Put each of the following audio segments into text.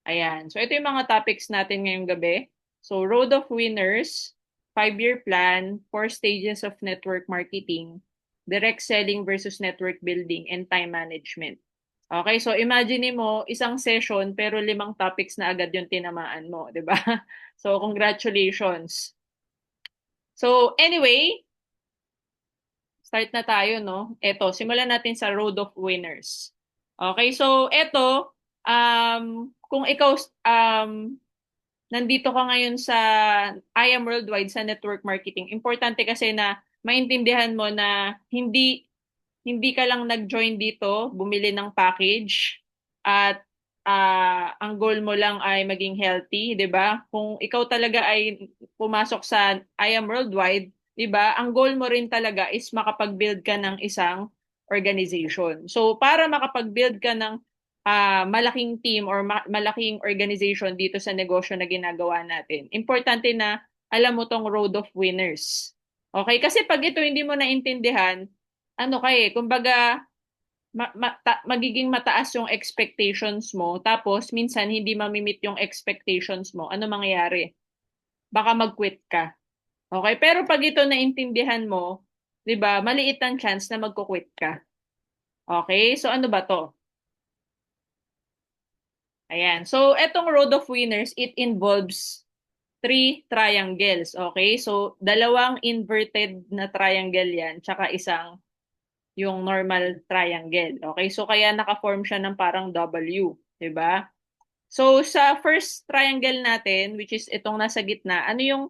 Ayan. So, ito yung mga topics natin ngayong gabi. So, Road of Winners, 5-year plan, 4 stages of network marketing, direct selling versus network building, and time management. Okay, so imagine mo isang session pero 5 topics na agad yung tinamaan mo, 'di ba? So, congratulations. So, anyway, start na tayo, no? Eto, simulan natin sa Road of Winners. Okay, so eto, kung ikaw nandito ka ngayon sa I Am Worldwide sa network marketing, importante kasi na maintindihan mo na hindi ka lang nag-join dito, bumili ng package at ang goal mo lang ay maging healthy, 'di ba? Kung ikaw talaga ay pumasok sa I Am Worldwide, 'di ba? Ang goal mo rin talaga is makapag-build ka ng isang organization. So para makapag-build ka ng malaking team or malaking organization dito sa negosyo na ginagawa natin, importante na alam mo tong road of winners. Okay? Kasi pag ito hindi mo naintindihan, ano ka kumbaga, magiging mataas yung expectations mo, tapos minsan hindi mamimit yung expectations mo, ano mangyayari? Baka mag-quit ka. Okay? Pero pag ito naintindihan mo, di ba, maliit ang chance na magko-quit ka. Okay? So ano ba to? Ayan. So, etong road of winners, it involves 3 triangles. Okay? So, dalawang inverted na triangle yan, tsaka isang yung normal triangle. Okay? So, kaya naka-form siya ng parang W. 'Di ba? So, sa first triangle natin, which is itong nasa gitna, ano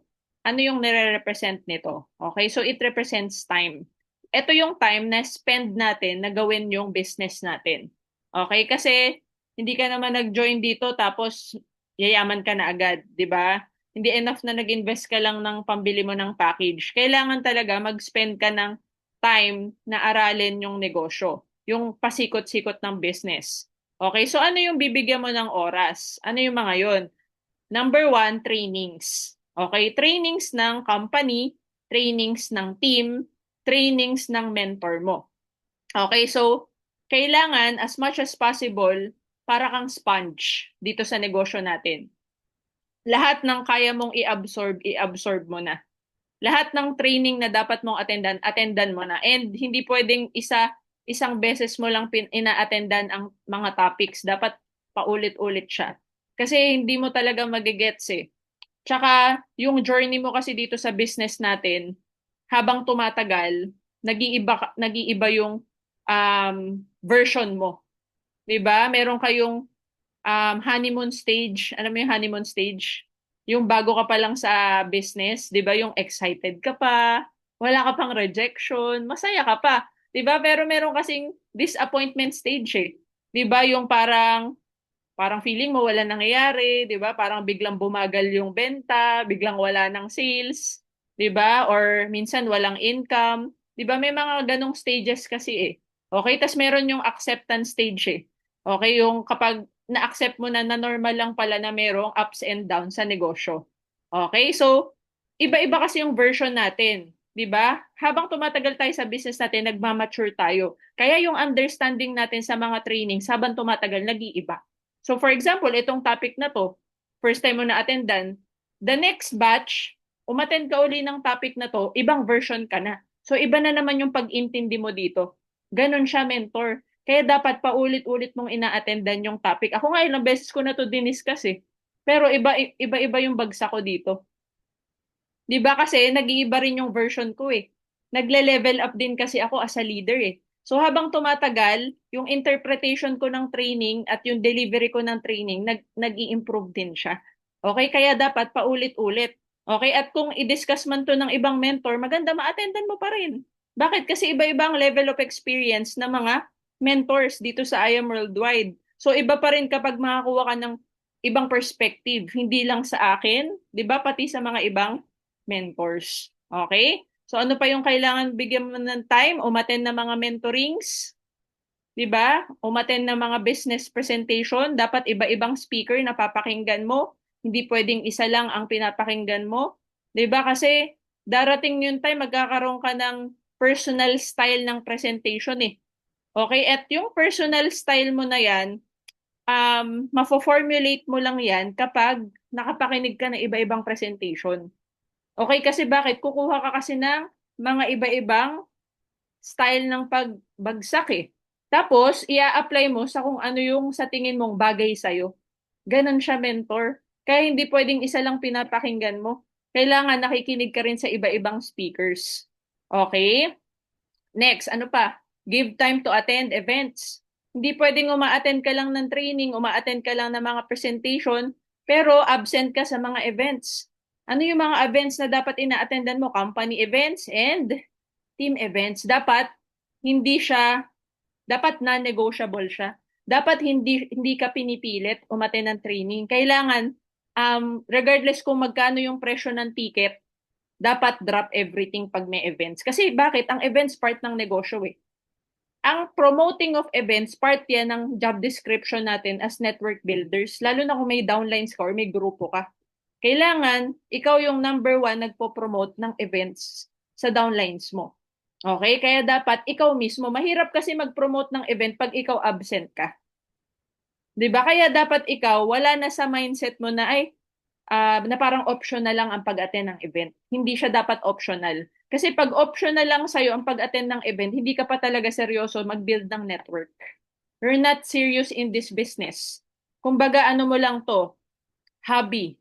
yung nire-represent nito? Okay? So, it represents time. Ito yung time na spend natin na gawin yung business natin. Okay? Kasi, hindi ka naman nag-join dito tapos yayaman ka na agad, 'di ba? Hindi enough na nag-invest ka lang ng pambili mo ng package. Kailangan talaga mag-spend ka ng time na aralin yung negosyo, yung pasikot-sikot ng business. Okay, so ano yung bibigyan mo ng oras? Ano yung mga yon? Number one, trainings. Okay, trainings ng company, trainings ng team, trainings ng mentor mo. Okay, so kailangan as much as possible para kang sponge dito sa negosyo natin. Lahat ng kaya mong i-absorb mo na. Lahat ng training na dapat mong attendan mo na. And hindi pwedeng isang beses mo lang ina-attendan ang mga topics. Dapat paulit-ulit siya. Kasi hindi mo talaga magigets eh. Tsaka yung journey mo kasi dito sa business natin, habang tumatagal, nag-iiba yung version mo. 'Di ba? Meron kayong honeymoon stage. Alam mo yung honeymoon stage? Yung bago ka pa lang sa business, 'di ba? Yung excited ka pa, wala ka pang rejection, masaya ka pa, 'di ba? Pero meron kasing disappointment stage eh. 'Di ba? Yung parang feeling mo wala nangyayari, 'di ba? Parang biglang bumagal yung benta, biglang wala ng sales, 'di ba? Or minsan walang income, 'di ba? May mga ganong stages kasi eh. Okay, tas meron yung acceptance stage eh. Okay, yung kapag na-accept mo na normal lang pala na merong ups and downs sa negosyo. Okay, so iba-iba kasi yung version natin. 'Di ba? Habang tumatagal tayo sa business natin, nagmamature tayo. Kaya yung understanding natin sa mga trainings habang tumatagal, nag-iiba. So for example, itong topic na to, first time mo na attendan, the next batch, umattend ka uli ng topic na to, ibang version ka na. So iba na naman yung pag-intindi mo dito. Ganon siya, mentor. Kaya dapat paulit-ulit mong ina-attendan yung topic. Ako nga ilang beses ko na to diniscuss eh. Pero iba-iba yung bagsak ko dito. 'Di ba kasi nag-iiba rin yung version ko eh. Nagle-level up din kasi ako as a leader eh. So habang tumatagal, yung interpretation ko ng training at yung delivery ko ng training, nag-i-improve din siya. Okay, kaya dapat paulit-ulit. Okay, at kung i-discuss man to ng ibang mentor, maganda ma-attendan mo pa rin. Bakit? Kasi iba-ibang level of experience ng mga mentors dito sa I Am Worldwide. So iba pa rin kapag makakuha ka ng ibang perspective, hindi lang sa akin, 'di ba, pati sa mga ibang mentors. Okay? So ano pa yung kailangan bigyan mo ng time? Umattend ng mga mentorings, 'di ba? Umattend ng mga business presentation, dapat iba-ibang speaker na papakinggan mo. Hindi pwedeng isa lang ang pinapakinggan mo, 'di ba? Kasi darating yung time magkakaroon ka ng personal style ng presentation eh. Okay? At yung personal style mo na yan, mafo-formulate mo lang yan kapag nakapakinig ka ng iba-ibang presentation. Okay, kasi bakit? Kukuha ka kasi ng mga iba-ibang style ng pagbagsak eh. Tapos, ia-apply mo sa kung ano yung sa tingin mong bagay sa'yo. Ganon siya, mentor. Kaya hindi pwedeng isa lang pinapakinggan mo. Kailangan nakikinig ka rin sa iba-ibang speakers. Okay? Next, ano pa? Give time to attend events. Hindi pwedeng uma-attend ka lang ng training, uma-attend ka lang ng mga presentation, pero absent ka sa mga events. Ano yung mga events na dapat ina-attendan mo? Company events and team events. Dapat non-negotiable siya. Dapat hindi ka pinipilit umattend ng training. Kailangan, regardless kung magkano yung presyo ng ticket, dapat drop everything pag may events. Kasi bakit? Ang events part ng negosyo eh. Ang promoting of events, part yan ng job description natin as network builders, lalo na kung may downlines ka or may grupo ka. Kailangan, ikaw yung number one nagpo-promote ng events sa downlines mo. Okay? Kaya dapat ikaw mismo, mahirap kasi mag-promote ng event pag ikaw absent ka. 'Di ba? Kaya dapat ikaw, wala na sa mindset mo na ay, na parang optional lang ang pag-attend ng event. Hindi siya dapat optional. Kasi pag optional lang sa'yo ang pag-attend ng event, hindi ka pa talaga seryoso mag-build ng network. You're not serious in this business. Kumbaga, ano mo lang to, hobby.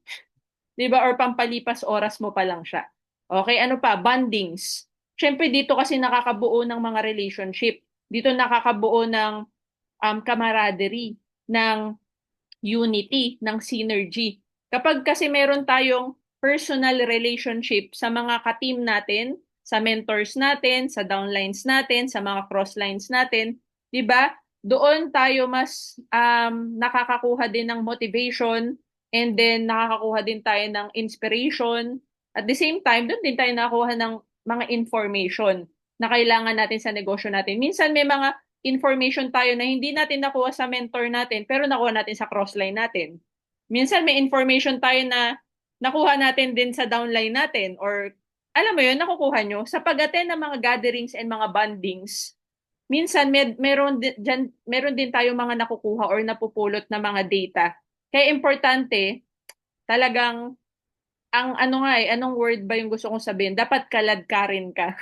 'Di ba? Or pampalipas oras mo pa lang siya. Okay, ano pa? Bondings. Siyempre, dito kasi nakakabuo ng mga relationship. Dito nakakabuo ng camaraderie, ng unity, ng synergy. Kapag kasi meron tayong personal relationship sa mga ka-team natin, sa mentors natin, sa downlines natin, sa mga crosslines natin, 'di ba? Doon tayo mas nakakakuha din ng motivation, and then nakakakuha din tayo ng inspiration. At the same time, doon din tayo nakakuha ng mga information na kailangan natin sa negosyo natin. Minsan may mga information tayo na hindi natin nakuha sa mentor natin, pero nakuha natin sa crossline natin. Minsan may information tayo na nakuha natin din sa downline natin, or alam mo yun, nakukuha nyo sa pag-attend ng mga gatherings and mga bondings. Minsan meron din tayo mga nakukuha or napupulot na mga data. Kaya importante, talagang, ang ano nga eh, anong word ba yung gusto kong sabihin? Dapat kaladkarin ka.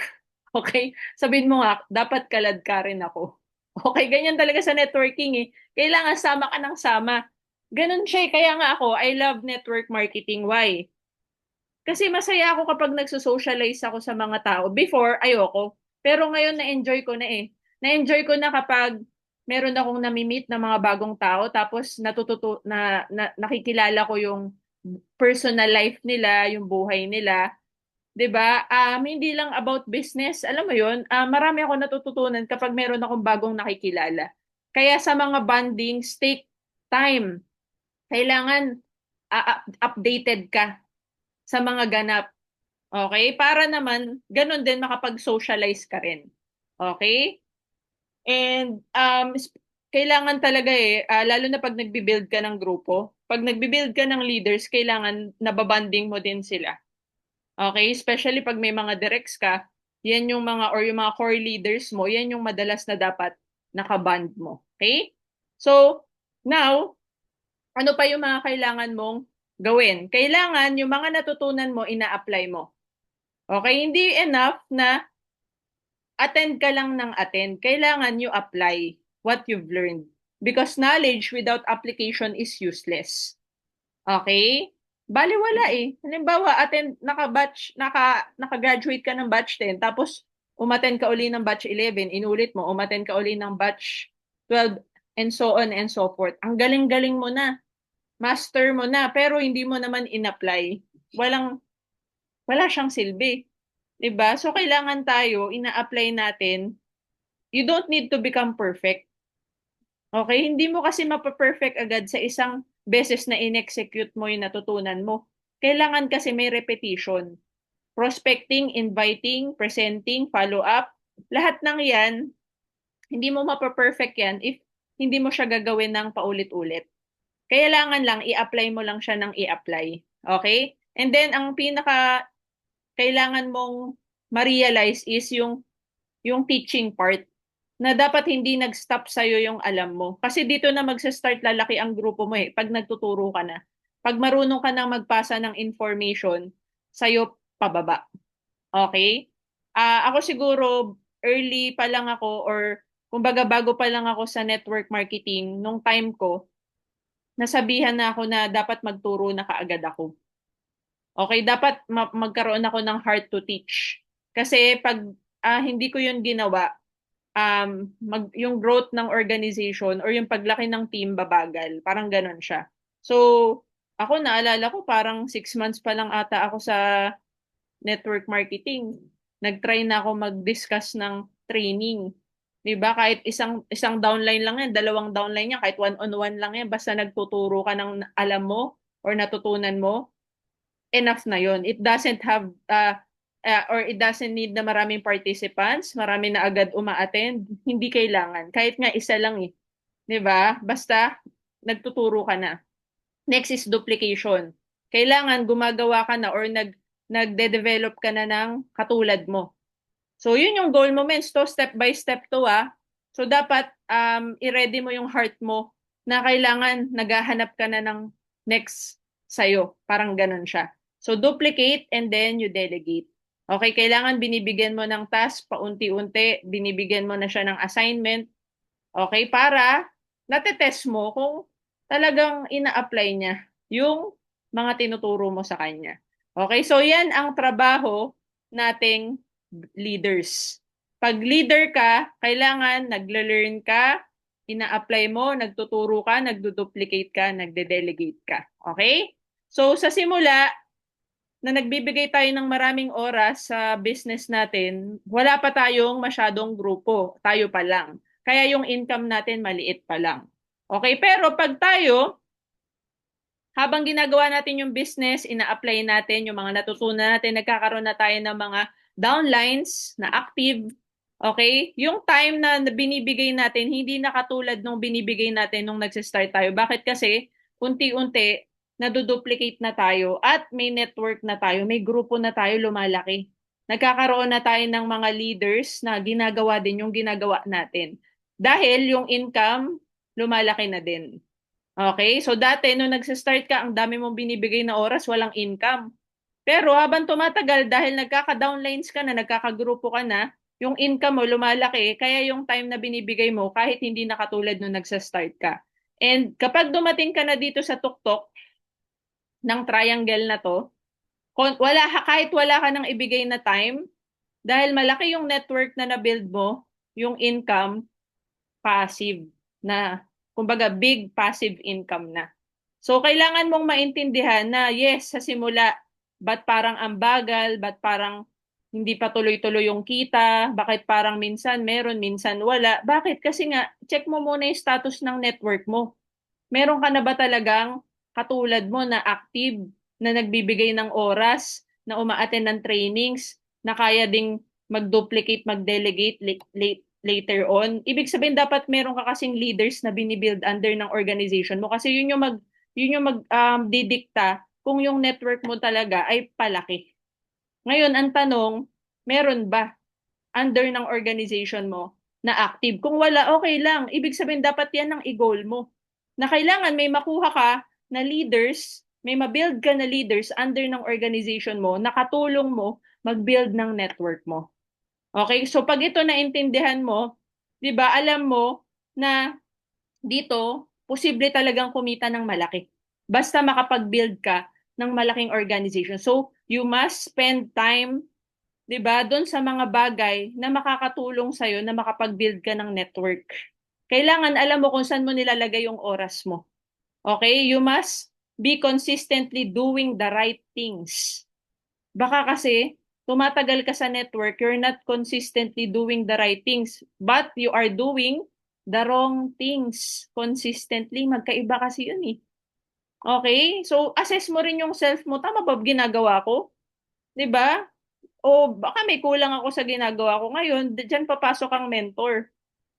Okay? Sabihin mo nga, dapat kaladkarin ako. Okay, ganyan talaga sa networking eh. Kailangan sama ka ng sama. Ganun siya eh. Kaya nga ako, I love network marketing. Why? Kasi masaya ako kapag nagso-socialize ako sa mga tao. Before, ayoko. Pero ngayon, na-enjoy ko na eh. Na-enjoy ko na kapag meron akong nami-meet na mga bagong tao, tapos nakikilala ko yung personal life nila, yung buhay nila. 'Di ba? Hindi lang about business. Alam mo 'yun, marami akong natututunan kapag meron akong bagong nakikilala. Kaya sa mga bondings, take time. Kailangan updated ka sa mga ganap. Okay? Para naman ganun din makapag-socialize ka rin. Okay? And kailangan talaga eh, lalo na pag nagbi-build ka ng grupo, pag nagbi-build ka ng leaders, kailangan nababanding mo din sila. Okay? Especially pag may mga directs ka, yan yung mga, or yung mga core leaders mo, yan yung madalas na dapat nakaband mo. Okay? So, now, ano pa yung mga kailangan mong gawin? Kailangan yung mga natutunan mo, ina-apply mo. Okay? Hindi enough na attend ka lang ng attend. Kailangan you apply what you've learned. Because knowledge without application is useless. Okay? Bale wala eh. Halimbawa, naka-graduate ka ng batch 10, tapos umattend ka uli ng batch 11, inulit mo, umattend ka uli ng batch 12, and so on and so forth. Ang galing-galing mo na. Master mo na, pero hindi mo naman in-apply. Wala siyang silbi. 'Di ba? So, kailangan tayo, ina-apply natin. You don't need to become perfect. Okay? Hindi mo kasi mapaperfect agad sa isang beses na in-execute mo yung natutunan mo. Kailangan kasi may repetition. Prospecting, inviting, presenting, follow-up, lahat ng yan, hindi mo mapaperfect yan if hindi mo siya gagawin ng paulit-ulit. Kailangan lang, i-apply mo lang siya ng i-apply. Okay? And then, ang pinaka kailangan mong ma-realize is yung teaching part. na dapat hindi nag-stop sa'yo yung alam mo. Kasi dito na magsa-start lalaki ang grupo mo pag nagtuturo ka na. Pag marunong ka nang magpasa ng information, sa'yo pababa. Okay? Ako siguro, early pa lang ako or kumbaga bago pa lang ako sa network marketing, nung time ko, nasabihan na ako na dapat magturo na kaagad ako. Okay, dapat magkaroon ako ng heart to teach. Kasi pag hindi ko yun ginawa, yung growth ng organization or yung paglaki ng team babagal. Parang ganun siya. So, ako naalala ko parang 6 months pa lang ata ako sa network marketing. Nag-try na ako mag-discuss ng training. 'Di ba? Kahit isang downline lang yan, dalawang downline yan, kahit one-on-one lang yan, basta nagtuturo ka ng alam mo or natutunan mo, enough na yon. It doesn't have or it doesn't need na maraming participants, marami na agad uma-attend. Hindi kailangan. Kahit nga isa lang 'Di ba? Basta nagtuturo ka na. Next is duplication. Kailangan gumagawa ka na or nagde-develop ka na ng katulad mo. So, yun yung goal mo, men. So, step by step to, So, dapat i-ready mo yung heart mo na kailangan naghahanap ka na ng next sa'yo. Parang ganun siya. So, duplicate and then you delegate. Okay, kailangan binibigyan mo ng task paunti-unti, binibigyan mo na siya ng assignment. Okay, para natetest mo kung talagang ina-apply niya yung mga tinuturo mo sa kanya. Okay, so yan ang trabaho nating leaders. Pag leader ka, kailangan nagle-learn ka, ina-apply mo, nagtuturo ka, nagdo-duplicate ka, nagde-delegate ka. Okay? So sa simula, na nagbibigay tayo ng maraming oras sa business natin, wala pa tayong masyadong grupo. Tayo pa lang. Kaya yung income natin maliit pa lang. Okay? Pero pag tayo, habang ginagawa natin yung business, ina-apply natin yung mga natutunan natin, nagkakaroon na tayo ng mga downlines na active. Okay? Yung time na binibigay natin, hindi na katulad nung binibigay natin nung nagsistart tayo. Bakit? Kasi unti-unti, naduduplicate na tayo at may network na tayo, may grupo na tayo lumalaki. Nagkakaroon na tayo ng mga leaders na ginagawa din yung ginagawa natin. Dahil yung income, lumalaki na din. Okay? So dati, nung nagsa-start ka, ang dami mong binibigay na oras, walang income. Pero habang tumatagal, dahil nagkaka-downlines ka na, nagkakagrupo ka na, yung income mo lumalaki, kaya yung time na binibigay mo, kahit hindi na katulad nung nagsa-start ka. And kapag dumating ka na dito sa tuktok ng triangle na to, kahit wala ka nang ibigay na time, dahil malaki yung network na na-build mo, yung income, passive na, kumbaga big passive income na. So, kailangan mong maintindihan na yes, sa simula, ba't parang ang bagal, ba't parang hindi pa tuloy-tuloy yung kita, bakit parang minsan meron, minsan wala. Bakit? Kasi nga, check mo muna yung status ng network mo. Meron ka na ba talagang katulad mo na active, na nagbibigay ng oras, na uma-attend ng trainings, na kaya ding mag-duplicate, mag-delegate later on? Ibig sabihin, dapat meron ka kasing leaders na binibuild under ng organization mo kasi yun yung didikta kung yung network mo talaga ay palaki. Ngayon, ang tanong, meron ba under ng organization mo na active? Kung wala, okay lang. Ibig sabihin, dapat yan ang i-goal mo. Na kailangan may makuha ka na leaders, may mabuild ka na leaders under ng organization mo, nakatulong mo mag-build ng network mo. Okay? So, pag ito naintindihan mo, di ba, alam mo na dito, posible talagang kumita ng malaki. Basta makapag-build ka ng malaking organization. So, you must spend time, 'di ba, doon sa mga bagay na makakatulong sa na makapag-build ka ng network. Kailangan alam mo kung saan mo nilalagay yung oras mo. Okay? You must be consistently doing the right things. Baka kasi tumatagal ka sa network, you're not consistently doing the right things, but you are doing the wrong things consistently. Magkaiba kasi yun Okay? So, assess mo rin yung self mo. Tama ba ginagawa ko? 'Di ba? O baka may kulang ako sa ginagawa ko ngayon, diyan papasok ang mentor.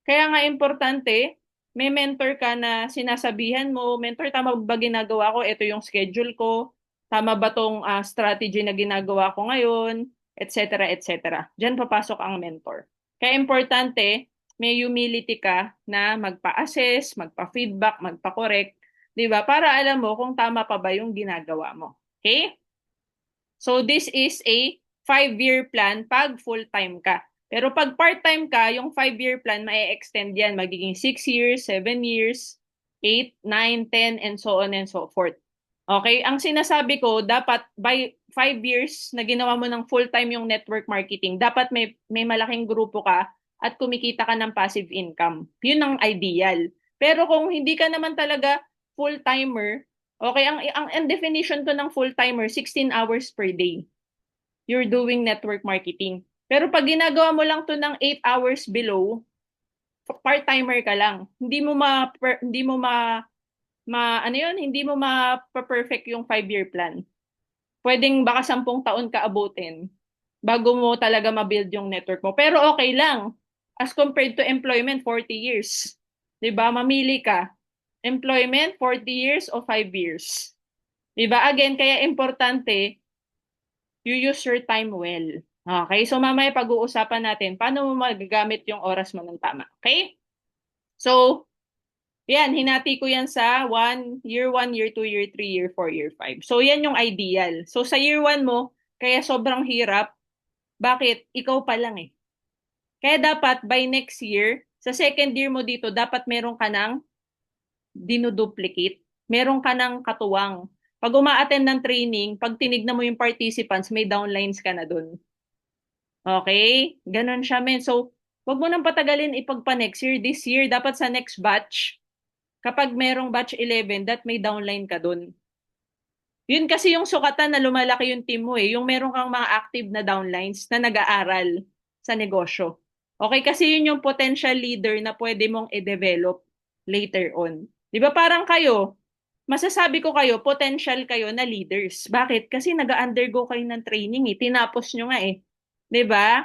Kaya nga importante, may mentor ka na sinasabihan mo, mentor, tama ba ginagawa ko? Ito yung schedule ko. Tama ba tong strategy na ginagawa ko ngayon? Etc. etc. Diyan papasok ang mentor. Kaya importante, may humility ka na magpa-assess, magpa-feedback, magpa-correct, 'di ba? Para alam mo kung tama pa ba yung ginagawa mo. Okay? So this is a 5-year plan pag full-time ka. Pero pag part-time ka, yung 5-year plan ma-extend yan. Magiging 6 years, 7 years, 8, 9, 10, and so on and so forth. Okay? Ang sinasabi ko, dapat by 5 years na ginawa mo ng full-time yung network marketing, dapat may malaking grupo ka at kumikita ka ng passive income. Yun ang ideal. Pero kung hindi ka naman talaga full-timer, okay, ang definition ko ng full-timer, 16 hours per day. You're doing network marketing. Pero pag ginagawa mo lang to ng 8 hours below, part-timer ka lang. Hindi mo ma-perfect yung 5-year plan. Pwedeng baka 10 taon ka abutin bago mo talaga ma-build yung network mo. Pero okay lang. As compared to employment, 40 years. 'Di ba? Mamili ka. Employment, 40 years o 5 years. 'Di ba? Again, kaya importante, you use your time well. Okay? So mamaya pag-uusapan natin paano mo magagamit yung oras mo ng tama. Okay? So, yan, hinati ko yan sa year 1, year 2, year 3, year 4, year 5. So yan yung ideal. So sa year 1 mo, kaya sobrang hirap. Bakit? Ikaw pa lang eh. Kaya dapat by next year, sa second year mo dito, dapat meron ka ng dinuduplicate. Meron ka ng katuwang. Pag uma-attend ng training, pag tinignan mo yung participants, may downlines ka na dun. Okay? Ganon siya, men. So, wag mo nang patagalin ipagpa next year. This year, dapat sa next batch, kapag merong batch 11, that may downline ka dun. Yun kasi yung sukatan na lumalaki yung team mo eh. Yung meron kang mga active na downlines na nag-aaral sa negosyo. Okay, kasi yun yung potential leader na pwede mong i-develop later on. Di ba parang kayo, masasabi ko kayo, potential kayo na leaders. Bakit? Kasi nag-undergo kayo ng training eh. Tinapos nyo nga eh. Di ba?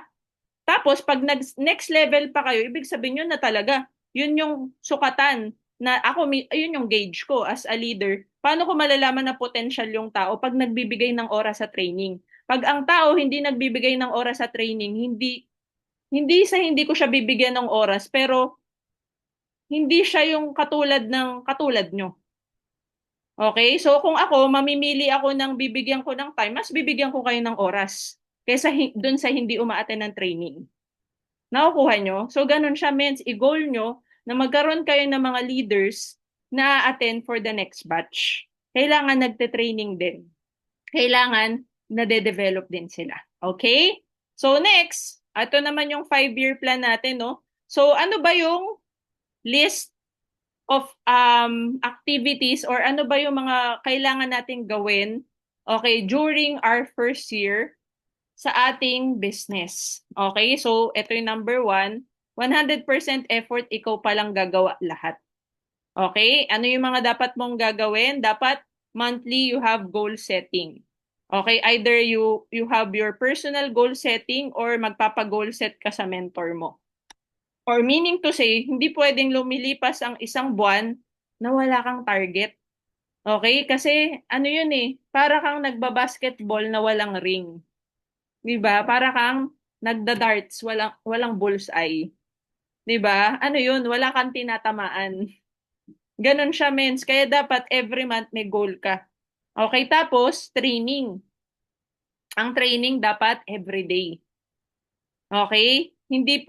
Tapos, pag next level pa kayo, ibig sabihin nyo na talaga, yun yung sukatan na ako, yun yung gauge ko as a leader. Paano ko malalaman na potential yung tao pag nagbibigay ng oras sa training? Pag ang tao hindi nagbibigay ng oras sa training, hindi ko siya bibigyan ng oras, pero hindi siya yung katulad nyo. Okay? So, kung ako, mamimili ako ng bibigyan ko ng time, mas bibigyan ko kayo ng oras kaysa dun sa hindi umaattend ng training. Nakukuha nyo? So, ganun siya, means i-goal nyo na magkaroon kayo ng mga leaders na attend for the next batch. Kailangan nagte-training din. Kailangan nade-develop din sila. Okay? So, next, ito naman yung 5-year plan natin, no? So, ano ba yung list of activities or ano ba yung mga kailangan nating gawin, okay, during our first year sa ating business. Okay? So, ito yung number 100% effort, ikaw palang gagawa lahat. Okay? Ano yung mga dapat mong gagawin? Dapat monthly you have goal setting. Okay? Either you have your personal goal setting or magpapa-goal set ka sa mentor mo. Or meaning to say, hindi pwedeng lumilipas ang isang buwan na wala kang target. Okay? Kasi ano yun eh, para kang nagbabasketball na walang ring. 'Di ba? Para kang nagda-darts, walang bullseye. 'Di ba? Ano 'yun, wala kang tinatamaan. Ganon siya, mens. Kaya dapat every month may goal ka. Okay, tapos training. Ang training dapat everyday. Okay? Hindi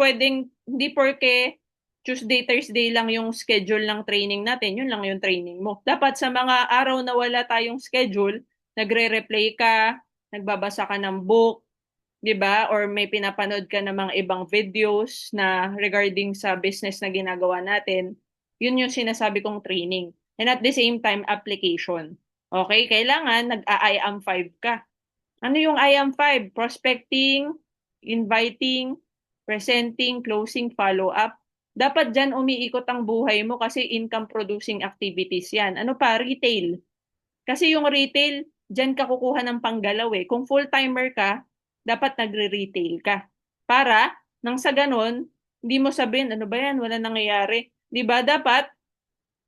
porke Tuesday, Thursday lang yung schedule ng training natin, yun lang yung training mo. Dapat sa mga araw na wala tayong schedule, nagre-replay ka, nagbabasa ka ng book, 'di ba? Or may pinapanood ka ng mga ibang videos na regarding sa business na ginagawa natin. Yun yung sinasabi kong training. And at the same time, application. Okay? Kailangan nag-I am 5 ka. Ano yung I am 5? Prospecting, inviting, presenting, closing, follow-up. Dapat dyan umiikot ang buhay mo kasi income-producing activities yan. Ano pa? Retail. Kasi yung retail, dyan ka kukuha ng panggalaw eh. Kung full-timer ka, dapat nagre-retail ka. Para, nang sa ganun, hindi mo sabihin, ano ba yan, wala nangyayari. Di ba? Dapat,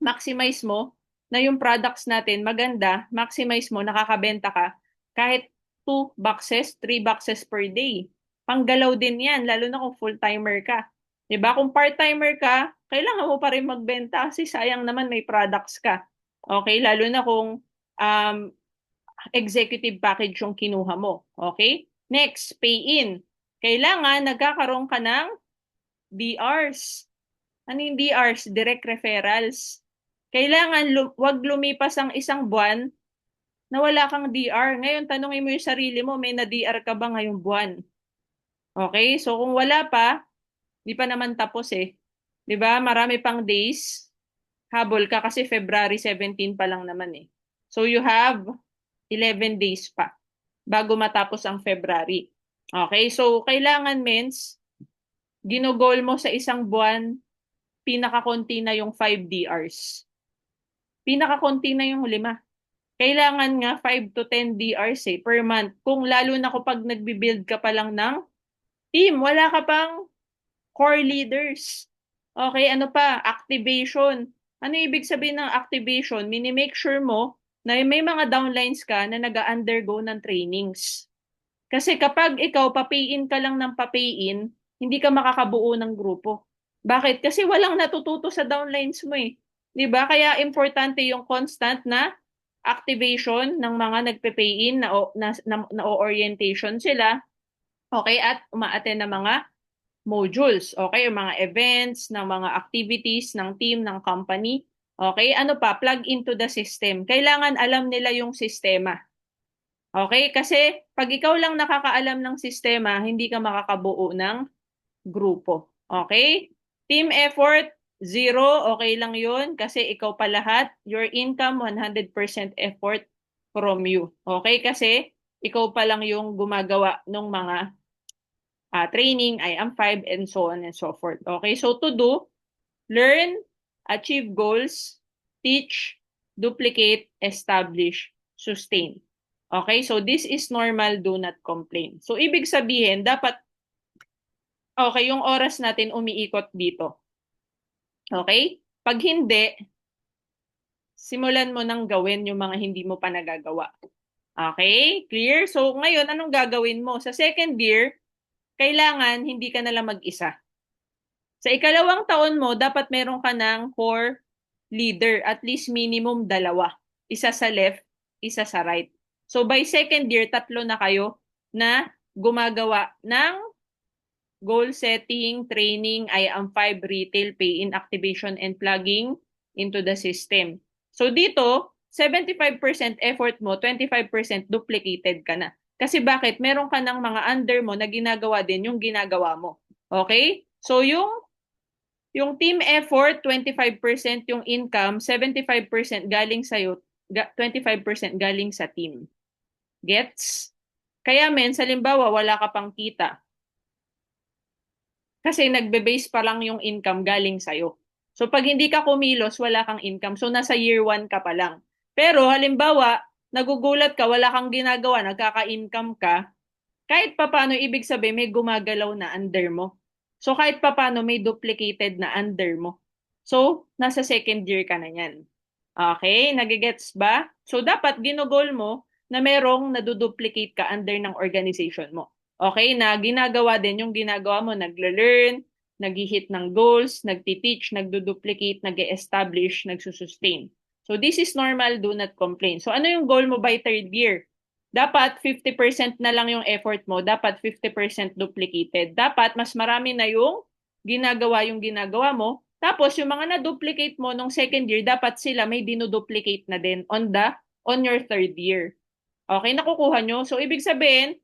maximize mo na yung products natin maganda, maximize mo, nakakabenta ka, kahit 2 boxes, 3 boxes per day. Panggalaw din yan, lalo na kung full-timer ka. 'Di ba? Kung part-timer ka, kailangan mo pa rin magbenta kasi sayang naman may products ka. Okay? Lalo na kung um, executive package yung kinuha mo. Okay? Next, pay-in. Kailangan nagkakaroon ka ng DRs. Ano yung DRs? Direct referrals. Kailangan wag lumipas ang isang buwan na wala kang DR. Ngayon, tanongin mo yung sarili mo, may na-DR ka ba ngayong buwan? Okay? So, kung wala pa, di pa naman tapos eh. Di ba? Marami pang days. Habol ka kasi February 17 pa lang naman eh. So, you have 11 days pa bago matapos ang February. Okay? So, kailangan means, ginogol mo sa isang buwan, pinakakonti na yung 5 DRs. Pinakakonti na yung 5. Kailangan nga 5 to 10 DRs eh, per month. Kung lalo na kapag nagbi-build ka pa lang ng team, wala ka pang core leaders. Okay, ano pa? Activation. Ano ibig sabihin ng activation? Mini-make sure mo na may mga downlines ka na nag-undergo ng trainings. Kasi kapag ikaw papayin ka lang ng papayin, hindi ka makakabuo ng grupo. Bakit? Kasi walang natututo sa downlines mo eh. 'Di ba? Kaya importante yung constant na activation ng mga nagpe-pay-in na orientation sila. Okay, at umaattend ng mga modules, okay, yung mga events, ng mga activities ng team, ng company. Okay, ano pa? Plug into the system. Kailangan alam nila yung sistema. Okay, kasi pag ikaw lang nakakaalam ng sistema, hindi ka makakabuo ng grupo. Okay? Team effort, 0, okay lang yun kasi ikaw pa lahat. Your income, 100% effort from you. Okay? Kasi ikaw pa lang yung gumagawa ng mga training, I am 5, and so on and so forth. Okay? So to do, learn, achieve goals, teach, duplicate, establish, sustain. Okay? So this is normal, do not complain. So ibig sabihin, dapat, okay, yung oras natin umiikot dito. Okay? Pag hindi, simulan mo nang gawin yung mga hindi mo pa nagagawa. Okay? Clear? So ngayon, anong gagawin mo? Sa second year, kailangan hindi ka na lang mag-isa. Sa ikalawang taon mo, dapat meron ka ng core leader, at least minimum 2. Isa sa left, isa sa right. So by second year, 3 na kayo na gumagawa ng goal setting, training, I am 5, retail, pay-in, activation, and plugging into the system. So dito, 75% effort mo, 25% duplicated ka na. Kasi bakit? Meron ka ng mga under mo na ginagawa din yung ginagawa mo. Okay? So yung team effort, 25% yung income, 75% galing sa'yo, 25% galing sa team. Gets? Kaya men, halimbawa, wala ka pang kita. Kasi nagbe-base pa lang yung income galing sa'yo. So pag hindi ka kumilos, wala kang income. So nasa year 1 ka pa lang. Pero halimbawa, nagugulat ka, wala kang ginagawa, nagkaka-income ka, kahit papaano ibig sabihin may gumagalaw na under mo. So kahit papaano may duplicated na under mo. So nasa second year ka na yan. Okay, nagigets ba? So dapat ginugol mo na merong naduduplicate ka under ng organization mo. Okay, na ginagawa din yung ginagawa mo, nagle-learn, nag-hit ng goals, nagti-teach, nagduduplicate, nag-establish, nagsusustain. So this is normal, do not complain. So ano yung goal mo by third year? Dapat 50% na lang yung effort mo, dapat 50% duplicated. Dapat mas marami na yung ginagawa mo. Tapos yung mga na-duplicate mo nung second year, dapat sila may dinuduplicate na din on your third year. Okay, nakukuha nyo? So ibig sabihin,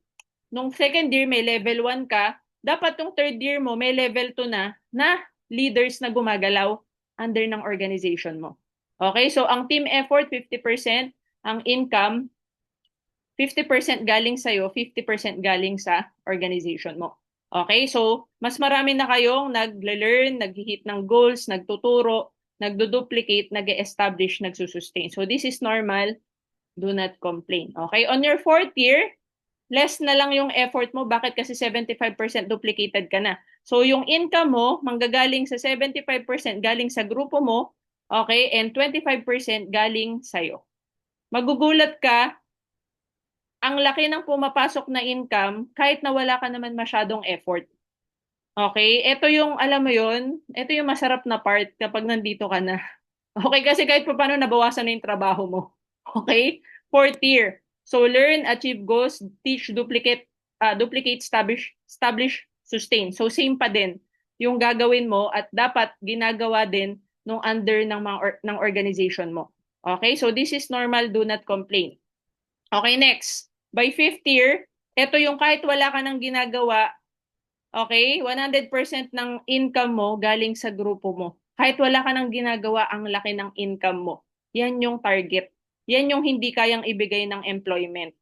nung second year may level 1 ka, dapat yung third year mo may level 2 na leaders na gumagalaw under ng organization mo. Okay, so ang team effort 50%, ang income 50% galing sa'yo, 50% galing sa organization mo. Okay? So, mas marami na kayong nag-learn, nag-hit ng goals, nagtuturo, nagdo-duplicate, nag-establish, nagsusustain. So, this is normal. Do not complain. Okay? On your fourth year, less na lang yung effort mo. Bakit? Kasi 75% duplicated ka na. So, yung income mo, manggagaling sa 75% galing sa grupo mo, okay? And 25% galing sa'yo. Magugulat ka, ang laki ng pumapasok na income kahit na wala ka naman masyadong effort. Okay? Ito yung, alam mo yun, ito yung masarap na part kapag nandito ka na. Okay, kasi kahit pa paano nabawasan na yung trabaho mo. Okay? Fourth year. So learn, achieve goals, teach, duplicate, establish, sustain. So same pa din yung gagawin mo at dapat ginagawa din nung under ng ng organization mo. Okay? So this is normal, do not complain. Okay, next. By fifth year, ito yung kahit wala ka nang ginagawa, okay, 100% ng income mo galing sa grupo mo. Kahit wala ka nang ginagawa, ang laki ng income mo. Yan yung target. Yan yung hindi kayang ibigay ng employment.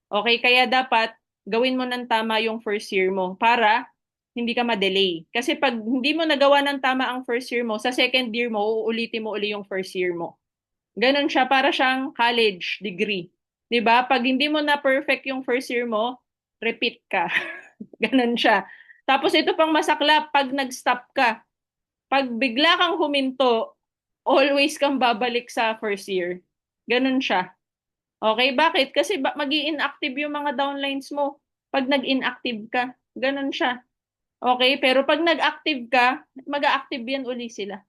Okay, kaya dapat gawin mo ng tama yung first year mo para hindi ka ma-delay. Kasi pag hindi mo nagawa ng tama ang first year mo, sa second year mo, uulitin mo uli yung first year mo. Ganon siya, para siyang college degree. 'Di ba? Pag hindi mo na perfect yung first year mo, repeat ka. Ganon siya. Tapos ito pang masaklap, pag nag-stop ka, pag bigla kang huminto, always kang babalik sa first year. Ganon siya. Okay, bakit? Kasi mag-i-inactive yung mga downlines mo pag nag-inactive ka. Ganon siya. Okay, pero pag nag-active ka, mag-a-active yan uli sila.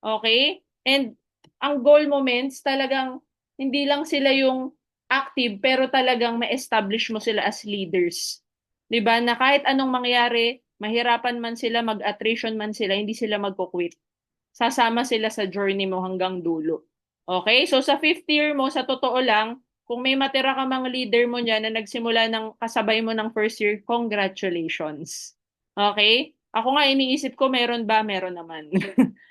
Okay? And ang goal moments, talagang hindi lang sila yung active, pero talagang ma-establish mo sila as leaders. 'Di ba? Na kahit anong mangyari, mahirapan man sila, mag-attrition man sila, hindi sila magko-quit. Sasama sila sa journey mo hanggang dulo. Okay? So sa fifth year mo, sa totoo lang, kung may matira ka mga leader mo niyan na nagsimula ng kasabay mo ng first year, congratulations. Okay? Ako nga iniisip ko, meron ba? Meron naman.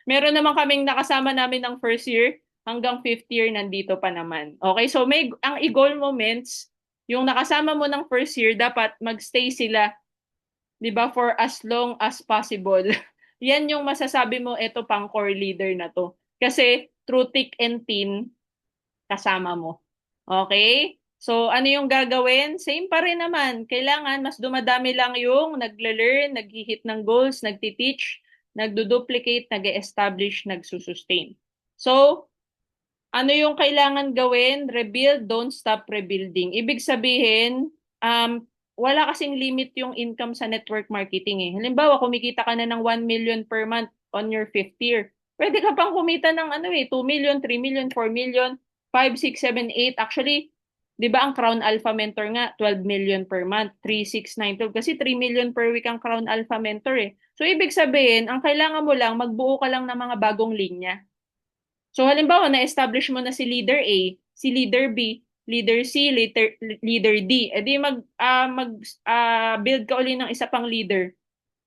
Meron naman kaming nakasama namin ng first year hanggang fifth year nandito pa naman. Okay? So may ang i-goal moments, yung nakasama mo ng first year, dapat magstay sila, 'di ba, for as long as possible. Yan yung masasabi mo, eto pang core leader na to. Kasi through thick and thin, kasama mo. Okay? So, ano yung gagawin? Same pa rin naman. Kailangan, mas dumadami lang yung nagle-learn, nag-hit ng goals, nagtiteach, nagdo-duplicate, nag-establish, nagsusustain. So, ano yung kailangan gawin? Rebuild, don't stop rebuilding. Ibig sabihin, wala kasing limit yung income sa network marketing eh. Halimbawa, kumikita ka na ng 1 million per month on your fifth year. Pwede ka pang kumita ng 2 million, 3 million, 4 million, 5, 6, 7, 8. Actually, di ba ang Crown Alpha Mentor nga, 12 million per month, 3, 6, 9, 12. Kasi 3 million per week ang Crown Alpha Mentor eh. So, ibig sabihin, ang kailangan mo lang, magbuo ka lang ng mga bagong linya. So halimbawa, na-establish mo na si leader A, si leader B, leader C, leader D. E di build ka uli ng isa pang leader.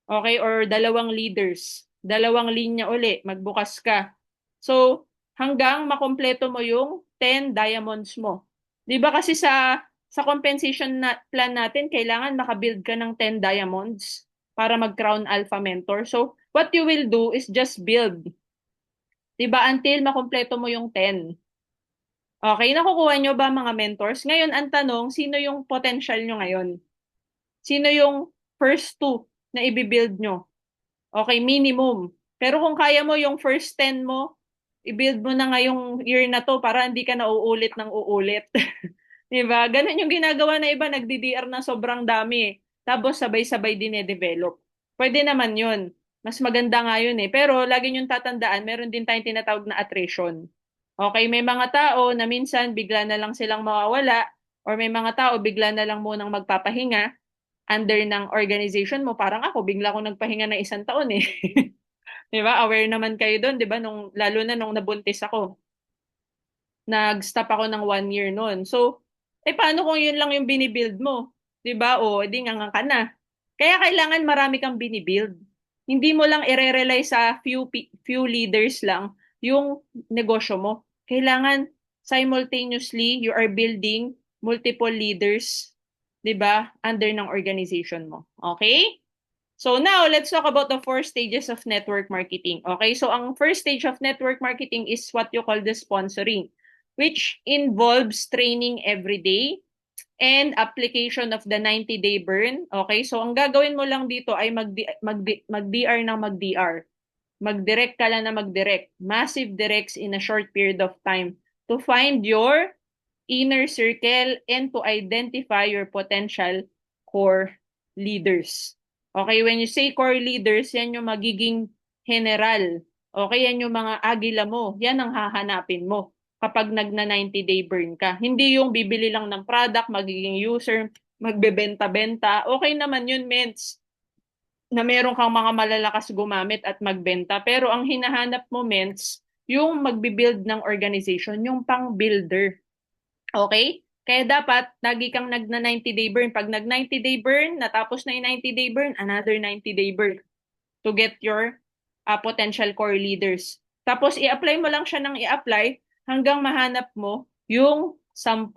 Okay? Or dalawang leaders. Dalawang linya uli. Magbukas ka. So, hanggang makompleto mo yung 10 diamonds mo. Di ba kasi sa compensation plan natin, kailangan makabuild ka ng 10 diamonds para mag-crown alpha mentor. So, what you will do is just build. Diba? Until makumpleto mo yung 10. Okay, nakukuha nyo ba mga mentors? Ngayon, ang tanong, sino yung potential nyo ngayon? Sino yung first two na i-build nyo? Okay, minimum. Pero kung kaya mo yung first 10 mo, i-build mo na ngayong year na to para hindi ka na uulit ng uulit. Diba? Ganun yung ginagawa na iba, nagdi-DR na sobrang dami. Tapos sabay-sabay din-develop. Pwede naman yun. Mas maganda nga yun eh. Pero lagi niyong tatandaan, meron din tayong tinatawag na attrition. Okay, may mga tao na minsan bigla na lang silang mawawala, or may mga tao bigla na lang munang magpapahinga under ng organization mo. Parang ako, bigla ako nagpahinga na 1 taon eh. Di ba? Aware naman kayo doon, di ba? Lalo na nung nabuntis ako. Nag-stop ako ng 1 year noon. So, paano kung yun lang yung binibuild mo? 'Di ba? O, edi nga ka na. Kaya kailangan marami kang binibuild. Hindi mo lang ire-rely sa few leaders lang yung negosyo mo. Kailangan simultaneously you are building multiple leaders, 'di ba? Under ng organization mo. Okay? So now, let's talk about the 4 stages of network marketing. Okay, so ang first stage of network marketing is what you call the sponsoring, which involves training every day and application of the 90-day burn. Okay, so ang gagawin mo lang dito ay mag-DR ng mag-DR. Mag-direct ka lang na mag-direct. Massive directs in a short period of time to find your inner circle and to identify your potential core leaders. Okay, when you say core leaders, yan yung magiging general. Okay, yan yung mga agila mo. Yan ang hahanapin mo kapag nagna 90-day burn ka. Hindi yung bibili lang ng product, magiging user, magbebenta-benta. Okay naman yun, meds, na meron kang mga malalakas gumamit at magbenta. Pero ang hinahanap mo, meds, yung magbibuild ng organization, yung pang-builder. Okay? Kaya dapat, lagi kang nagna 90-day burn. Pag nag 90-day burn, natapos na yung 90-day burn, another 90-day burn to get your potential core leaders. Tapos, i-apply mo lang siya ng i-apply hanggang mahanap mo yung 10.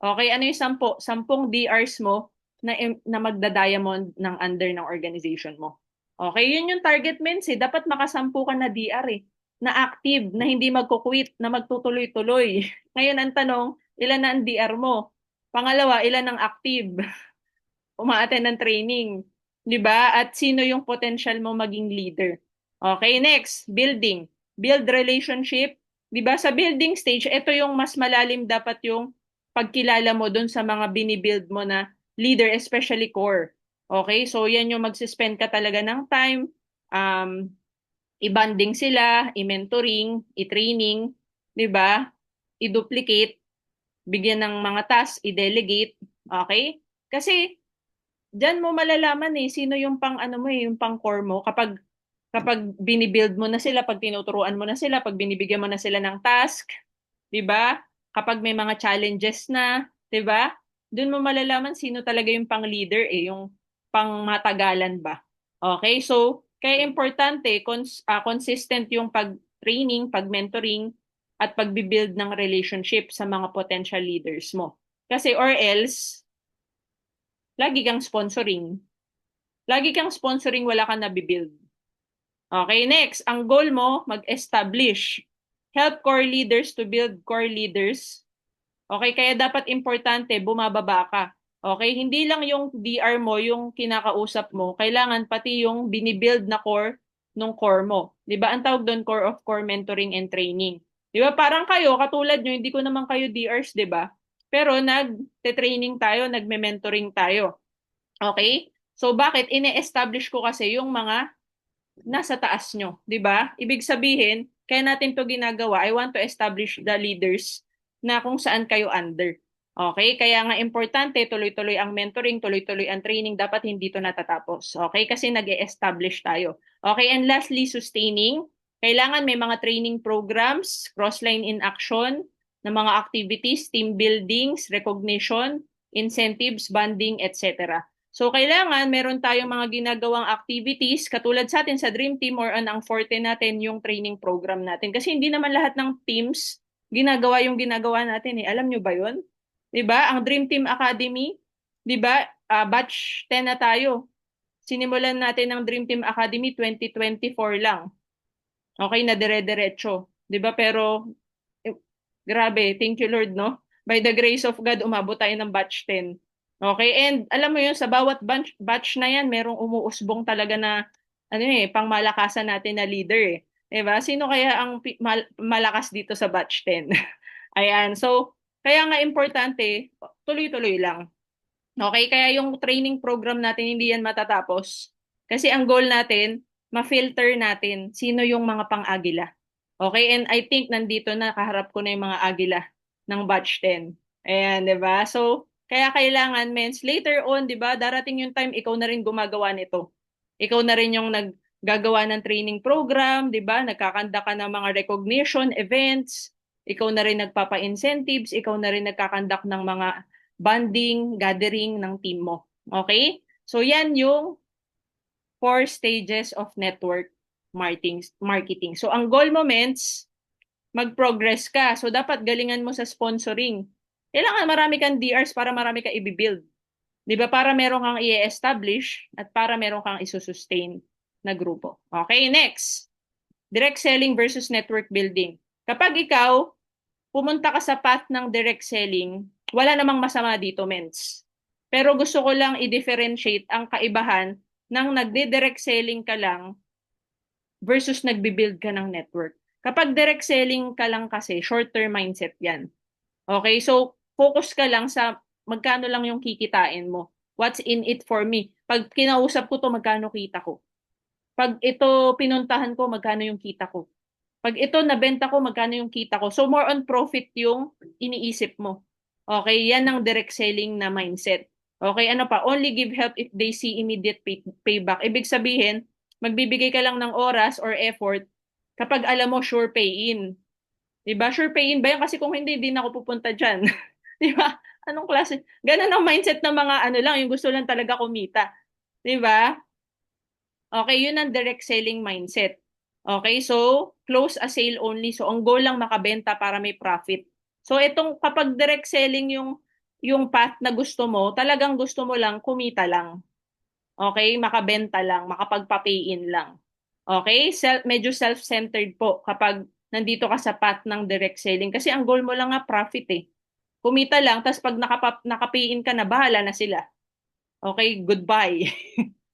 Okay? Ano yung 10? 10 DRs mo na magda-diamond ng under ng organization mo. Okay? Yun yung target mens eh. Dapat makasampu ka na DR eh. Na active, na hindi magkukwit, na magtutuloy-tuloy. Ngayon ang tanong, ilan na ang DR mo? Pangalawa, ilan ang active? Uma-attend ng training. 'Di ba? At sino yung potential mo maging leader? Okay, next, building. Build relationship. 'Di ba? Sa building stage, ito yung mas malalim dapat yung pagkilala mo dun sa mga binibuild mo na leader, especially core. Okay? So, yan yung magsispend ka talaga ng time, um, i-bonding sila, i-mentoring, i-training, 'di ba? I-duplicate, bigyan ng mga task, i-delegate, okay? Kasi diyan mo malalaman eh sino yung pang ano mo eh, yung pang core mo kapag binibuild mo na sila, pag tinuturuan mo na sila, pag binibigyan mo na sila ng task, 'di ba? Kapag may mga challenges na, 'di ba? Doon mo malalaman sino talaga yung pang leader eh, yung pang matagalan ba. Okay? So, kaya importante consistent yung pag-training, pag-mentoring at pag-build ng relationship sa mga potential leaders mo. Kasi or else lagi kang sponsoring. Lagi kang sponsoring, wala kang nabibuild. Okay, next. Ang goal mo, mag-establish. Help core leaders to build core leaders. Okay, kaya dapat importante, bumababa ka. Okay, hindi lang yung DR mo, yung kinakausap mo, kailangan pati yung binibuild na core nung core mo. 'Di ba? Ang tawag doon core of core mentoring and training. 'Di ba? Parang kayo, katulad nyo, hindi ko naman kayo DRs, 'di ba? Pero nagte-training tayo, nagme-mentoring tayo. Okay? So bakit ine-establish ko kasi yung mga nasa taas nyo, 'di ba? Ibig sabihin, kaya natin 'to ginagawa. I want to establish the leaders na kung saan kayo under. Okay? Kaya nga importante, tuloy-tuloy ang mentoring, tuloy-tuloy ang training, dapat hindi 'to natatapos. Okay? Kasi nag-e-establish tayo. Okay? And lastly, sustaining. Kailangan may mga training programs, cross-line in action, na mga activities, team buildings, recognition, incentives, bonding, etc. So, kailangan meron tayong mga ginagawang activities katulad sa atin sa Dream Team or ang forte natin yung training program natin. Kasi hindi naman lahat ng teams ginagawa yung ginagawa natin eh. Alam nyo ba yun? 'Di ba? Ang Dream Team Academy, 'di ba? Batch 10 na tayo. Sinimulan natin ang Dream Team Academy 2024 lang. Okay, na dire-diretso. 'Di ba? Pero eh, grabe, thank you Lord, no? By the grace of God, umabot tayo ng batch 10. Okay, and alam mo yun, sa bawat batch na yan, merong umuusbong talaga na, ano eh, pangmalakasan natin na leader eh. Diba? Sino kaya ang malakas dito sa batch 10? Ayan, so, kaya nga importante, tuloy-tuloy lang. Okay, kaya yung training program natin, hindi yan matatapos. Kasi ang goal natin, ma-filter natin sino yung mga pang-agila. Okay, and I think nandito na, kaharap ko na yung mga agila ng batch 10. Ayan, di ba? So, kaya kailangan, mens, later on, di ba, darating yung time, ikaw na rin gumagawa nito. Ikaw na rin yung naggagawa ng training program, di ba? Nagkakanda ka ng mga recognition events, ikaw na rin nagpapa-incentives, ikaw na rin nagkakandak ng mga bonding, gathering ng team mo. Okay? So, yan yung 4 stages of network marketing. So, ang goal moments, mag-progress ka. So, dapat galingan mo sa sponsoring. Kailangan marami kang DRs para marami kang i-build. Di ba? Para meron kang i-establish at para meron kang isusustain na grupo. Okay, next. Direct selling versus network building. Kapag ikaw, pumunta ka sa path ng direct selling, wala namang masama dito, mens. Pero gusto ko lang i-differentiate ang kaibahan ng nagde-direct selling ka lang versus nagbi-build ka ng network. Kapag direct selling ka lang kasi, short-term mindset yan. Okay, so focus ka lang sa magkano lang yung kikitain mo. What's in it for me? Pag kinausap ko to, magkano kita ko? Pag ito pinuntahan ko, magkano yung kita ko? Pag ito nabenta ko, magkano yung kita ko? So more on profit yung iniisip mo. Okay, yan ang direct selling na mindset. Okay, ano pa? Only give help if they see immediate payback. Ibig sabihin, magbibigay ka lang ng oras or effort kapag alam mo sure pay-in. 'Di ba? Sure pay-in ba yan? Kasi kung hindi, hindi na ako pupunta dyan. 'Di ba? Anong klase? Ganun ang mindset ng mga ano lang, yung gusto lang talaga kumita. 'Di ba? Okay, yun ang direct selling mindset. Okay, so close a sale only. So ang goal lang makabenta para may profit. So itong kapag direct selling yung path na gusto mo, talagang gusto mo lang kumita lang. Okay, makabenta lang, makapagpa-pay-in lang. Okay, medyo self-centered po kapag nandito ka sa path ng direct selling kasi ang goal mo lang nga profit eh. Kumita lang, tapos pag naka-pay-in ka na, bahala na sila. Okay, goodbye.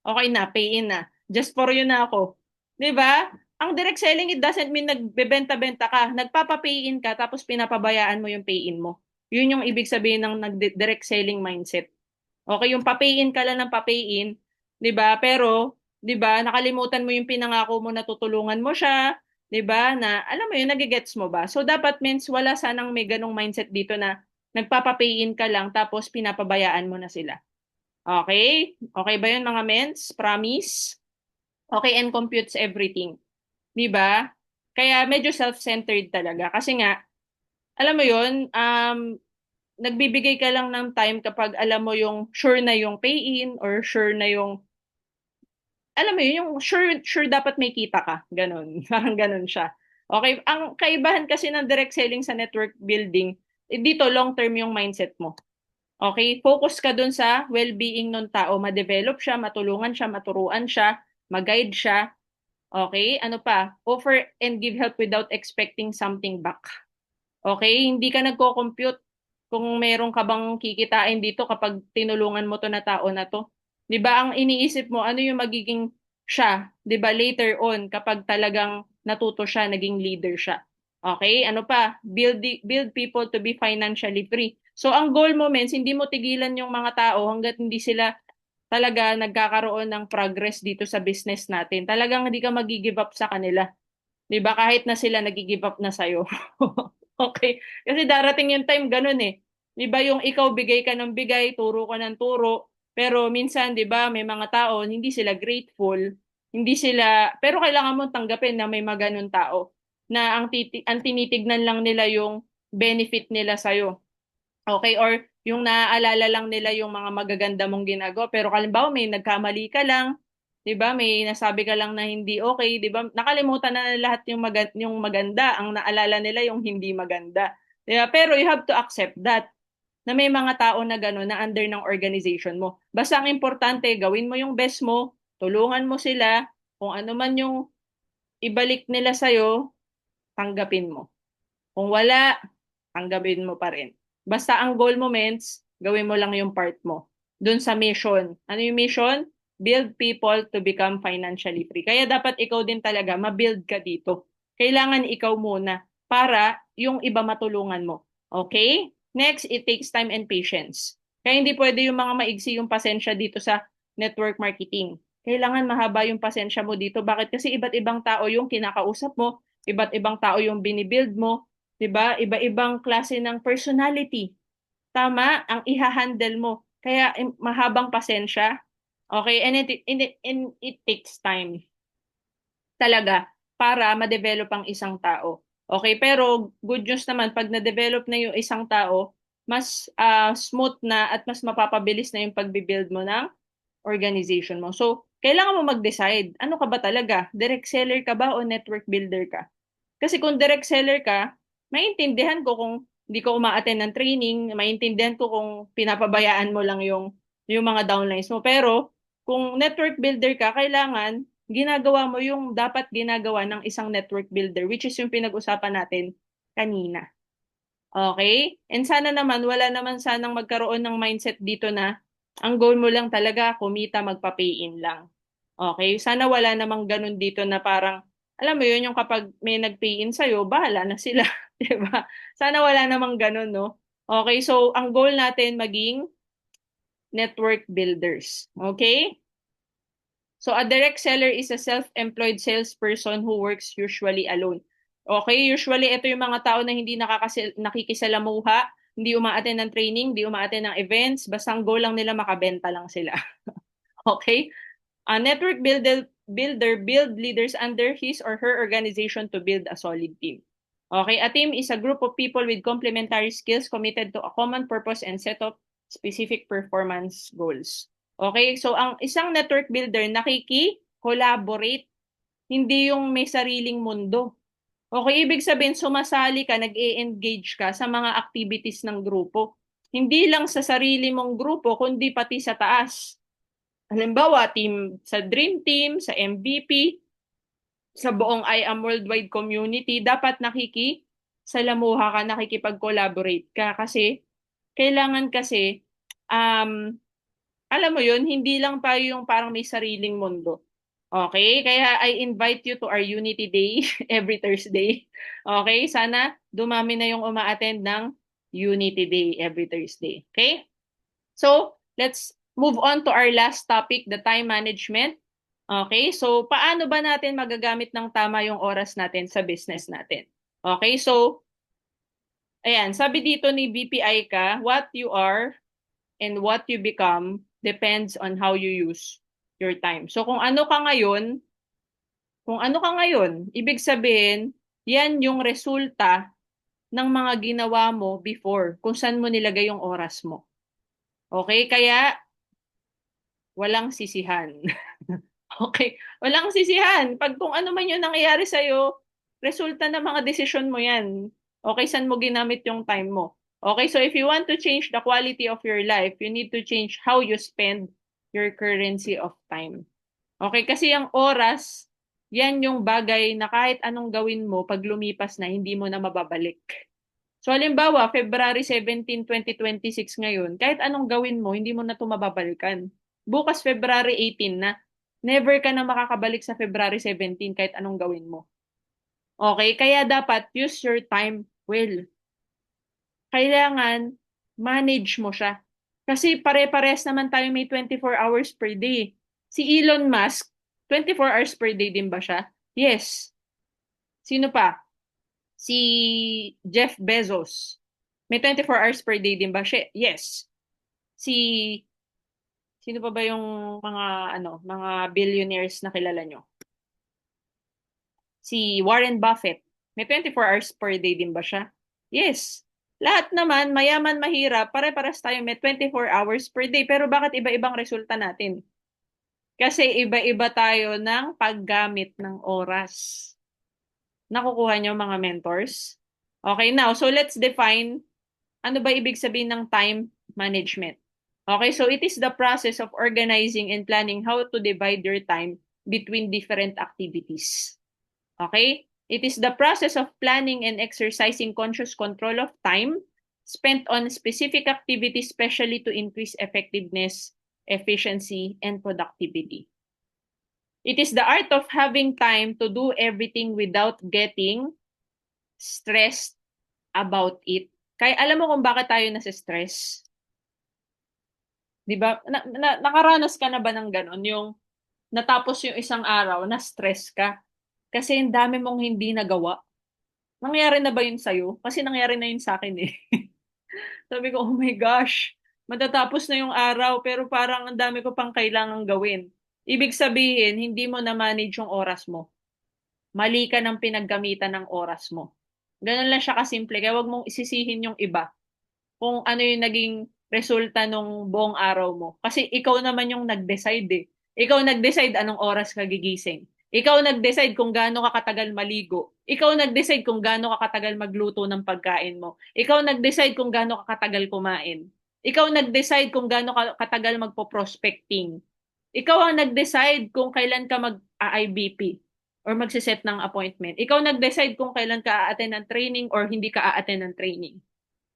Okay na, pay in na. Just for you na ako. 'Di ba? Ang direct selling, it doesn't mean nagbebenta-benta ka. Nagpapa-pay in ka tapos pinapabayaan mo yung pay in mo. Yun yung ibig sabihin ng direct selling mindset. Okay, yung pa-pay in ka lang ng pa-pay in, 'di ba? Pero 'di ba, nakalimutan mo yung pinangako mo na tutulungan mo siya, 'di ba? Na alam mo yun, nagigets mo ba? So dapat means wala sanang may ganong mindset dito na nagpapa-pay in ka lang tapos pinapabayaan mo na sila. Okay? Okay ba yun mga mens? Promise? Okay, and computes everything. 'Di ba? Kaya medyo self-centered talaga. Kasi nga, alam mo yun, nagbibigay ka lang ng time kapag alam mo yung sure na yung pay-in or sure na yung, alam mo yun, yung sure dapat may kita ka. Ganon. Parang ganon siya. Okay, ang kaibahan kasi ng direct selling sa network building, dito long-term yung mindset mo. Okay, focus ka dun sa well-being ng tao, ma-develop siya, matulungan siya, maturuan siya, mag-guide siya. Okay, ano pa? Offer and give help without expecting something back. Okay, hindi ka nagko-compute kung meron ka bang kikitain dito kapag tinulungan mo to na tao na to. 'Di ba ang iniisip mo ano yung magiging siya, 'di ba later on kapag talagang natuto siya, naging leader siya. Okay, ano pa? Build people to be financially free. So ang goal mo men, hindi mo tigilan yung mga tao hangga't hindi sila talaga nagkakaroon ng progress dito sa business natin. Talagang hindi ka magi-give up sa kanila. 'Di ba? Kahit na sila nagi-give up na sa'yo. Okay? Kasi darating yung time ganun eh. 'Di ba yung ikaw bigay ka ng bigay, turo ka ng turo, pero minsan 'di ba may mga tao hindi sila grateful, hindi sila pero kailangan mo tanggapin na may mga ganun tao na ang tinitignan lang nila yung benefit nila sa'yo. Okay, or yung naaalala lang nila yung mga magaganda mong ginagawa, pero halimbawa may nagkamali ka lang, 'di ba? May nasabi ka lang na hindi okay, 'di ba? Nakalimutan na lahat yung maganda, ang naalala nila yung hindi maganda. 'Di ba? Pero you have to accept that na may mga tao na gano'n na under ng organization mo. Basta ang importante, gawin mo yung best mo, tulungan mo sila, kung ano man yung ibalik nila sa'yo, tanggapin mo. Kung wala, tanggapin mo pa rin. Basta ang goal mo, mens, gawin mo lang yung part mo. Doon sa mission. Ano yung mission? Build people to become financially free. Kaya dapat ikaw din talaga, ma-build ka dito. Kailangan ikaw muna para yung iba matulungan mo. Okay? Next, it takes time and patience. Kaya hindi pwede yung mga maigsi yung pasensya dito sa network marketing. Kailangan mahaba yung pasensya mo dito. Bakit? Kasi iba't ibang tao yung kinakausap mo, iba't ibang tao yung binibuild mo, 'di ba? Iba-ibang klase ng personality. Tama ang iha-handle mo. Kaya mahabang pasensya. Okay, and it takes time talaga para ma-develop ang isang tao. Okay, pero good news naman pag na-develop na yung isang tao, mas smooth na at mas mapapabilis na yung pagbi-build mo ng organization mo. So, kailangan mo mag-decide. Ano ka ba talaga? Direct seller ka ba o network builder ka? Kasi kung direct seller ka, maintindihan ko kung hindi ko uma-attend ng training, maintindihan ko kung pinapabayaan mo lang yung mga downlines mo. Pero kung network builder ka, kailangan ginagawa mo yung dapat ginagawa ng isang network builder, which is yung pinag-usapan natin kanina. Okay? And sana naman, wala naman sanang magkaroon ng mindset dito na ang goal mo lang talaga, kumita, magpa-pay-in lang. Okay? Sana wala namang ganun dito na parang, alam mo yun, yung kapag may nag-pay-in sa'yo, bahala na sila. Diba? Sana wala namang ganun, no? Okay, so ang goal natin maging network builders. Okay? So a direct seller is a self-employed salesperson who works usually alone. Okay, usually ito yung mga tao na hindi nakikisalamuha, hindi umaattend ng training, hindi umaattend ng events, basta ang goal lang nila makabenta lang sila. Okay? A network builder build leaders under his or her organization to build a solid team. Okay, a team is a group of people with complementary skills committed to a common purpose and set of specific performance goals. Okay, so ang isang network builder nakiki-collaborate, hindi yung may sariling mundo. Okay, ibig sabihin sumasali ka, nag-e-engage ka sa mga activities ng grupo. Hindi lang sa sarili mong grupo, kundi pati sa taas. Halimbawa, team sa Dream Team, sa MVP, sa buong I Am Worldwide community, dapat nakikisalamuha ka, nakikipag-collaborate ka. Kasi, kailangan kasi, um, alam mo yun, hindi lang tayo yung parang may sariling mundo. Okay? Kaya I invite you to our Unity Day every Thursday. Okay? Sana dumami na yung uma-attend ng Unity Day every Thursday. Okay? So, let's move on to our last topic, the time management. Okay? So, paano ba natin magagamit ng tama yung oras natin sa business natin? Okay? So, ayan, sabi dito ni BPI ka, what you are and what you become depends on how you use your time. So, kung ano ka ngayon, ibig sabihin, yan yung resulta ng mga ginawa mo before, kung saan mo nilagay yung oras mo. Okay? Kaya, walang sisihan. Okay? Walang sisihan. Pag kung ano man yung nangyayari sa'yo, resulta ng mga desisyon mo yan. Okay? Saan mo ginamit yung time mo? Okay? So if you want to change the quality of your life, you need to change how you spend your currency of time. Okay? Kasi ang oras, yan yung bagay na kahit anong gawin mo, pag lumipas na, hindi mo na mababalik. So, halimbawa, February 17, 2026 ngayon, kahit anong gawin mo, hindi mo na ito mababalikan. Bukas, February 18 na. Never ka na makakabalik sa February 17 kahit anong gawin mo. Okay? Kaya dapat use your time well. Kailangan manage mo siya. Kasi pare-pares naman tayo may 24 hours per day. Si Elon Musk, 24 hours per day din ba siya? Yes. Sino pa? Si Jeff Bezos. May 24 hours per day din ba siya? Yes. Si sino pa ba yung mga billionaires na kilala nyo? Si Warren Buffett. May 24 hours per day din ba siya? Yes. Lahat naman, mayaman, mahirap, pare-pares tayo may 24 hours per day. Pero bakit iba-ibang resulta natin? Kasi iba-iba tayo ng paggamit ng oras. Nakukuha nyo mga mentors? Okay, now, so let's define ano ba ibig sabihin ng time management. Okay, so it is the process of organizing and planning how to divide your time between different activities. Okay? It is the process of planning and exercising conscious control of time spent on specific activities, especially to increase effectiveness, efficiency, and productivity. It is the art of having time to do everything without getting stressed about it. Kaya alam mo kung bakit tayo nasa-stress? 'Di ba? Nakaranas ka na ba ng gano'n, yung natapos yung isang araw, na-stress ka kasi ang dami mong hindi nagawa? Nangyari na ba yun sa'yo? Kasi nangyari na yun sa akin eh. Sabi ko, oh my gosh, matatapos na yung araw pero parang ang dami ko pang kailangang gawin. Ibig sabihin, hindi mo na-manage yung oras mo. Mali ka ng pinaggamitan ng oras mo. Ganun lang siya kasimple. Kaya wag mong isisihin yung iba kung ano yung naging resulta nung buong araw mo. Kasi ikaw naman yung nag-decide eh. Ikaw nag-decide anong oras ka gigising. Ikaw nag-decide kung gaano ka katagal maligo. Ikaw nag-decide kung gaano ka katagal magluto ng pagkain mo. Ikaw nag-decide kung gaano ka katagal kumain. Ikaw nag-decide kung gaano ka katagal magpo-prospecting. Ikaw ang nag-decide kung kailan ka mag-IBP or magsiset ng appointment. Ikaw nag-decide kung kailan ka a-attend ng training or hindi ka a-attend ng training.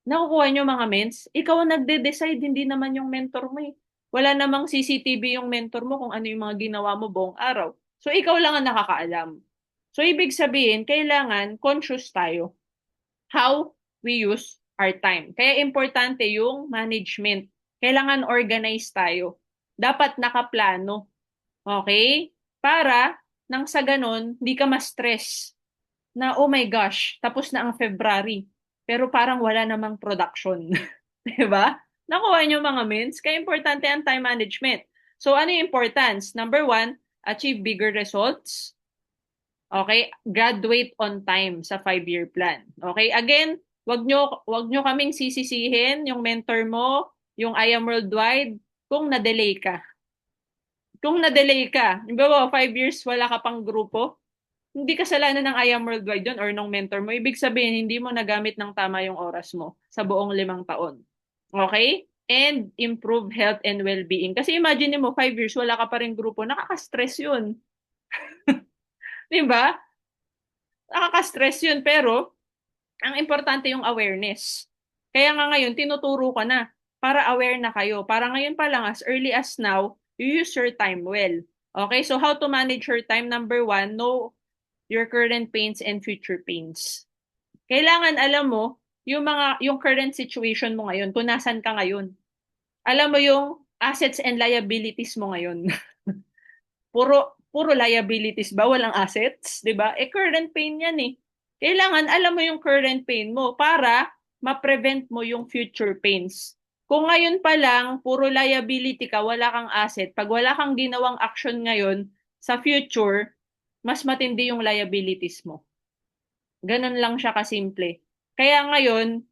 Nakukuha nyo mga mens? Ikaw ang nagde-decide, hindi naman yung mentor mo eh. Wala namang CCTV yung mentor mo kung ano yung mga ginawa mo buong araw. So, ikaw lang ang nakakaalam. So, ibig sabihin, kailangan conscious tayo how we use our time. Kaya importante yung management. Kailangan organize tayo. Dapat nakaplano. Okay? Para nang sa ganun, hindi ka ma-stress na, oh my gosh, tapos na ang February. Pero parang wala namang production. Di ba? Nakuha niyo mga mins? Kaya importante ang time management. So, ano yung importance? Number one, achieve bigger results. Okay? Graduate on time sa 5-year plan. Okay? Again, wag nyo kaming sisisihin, yung mentor mo, yung I Am Worldwide, kung na-delay ka. Kung na-delay ka, di ba, 5 years wala ka pang grupo, hindi kasalanan ng I Am Worldwide yun or ng mentor mo. Ibig sabihin, hindi mo nagamit ng tama yung oras mo sa buong 5 taon. Okay? And improve health and well-being. Kasi imagine mo, 5 years, wala ka pa rin grupo, nakaka-stress yun. Di ba? Nakaka-stress yun, pero ang importante yung awareness. Kaya nga ngayon, tinuturo ka na para aware na kayo. Para ngayon pa lang, as early as now, you use your time well. Okay, so how to manage your time? Number one, know your current pains and future pains. Kailangan alam mo yung current situation mo ngayon, kung nasan ka ngayon. Alam mo yung assets and liabilities mo ngayon. Puro liabilities ba, walang assets, 'di ba? Current pain 'yan eh. Kailangan alam mo yung current pain mo para ma-prevent mo yung future pains. Kung ngayon pa lang puro liability ka, wala kang asset, pag wala kang ginawang action ngayon sa future, mas matindi yung liabilities mo. Ganun lang siya kasimple. Kaya ngayon,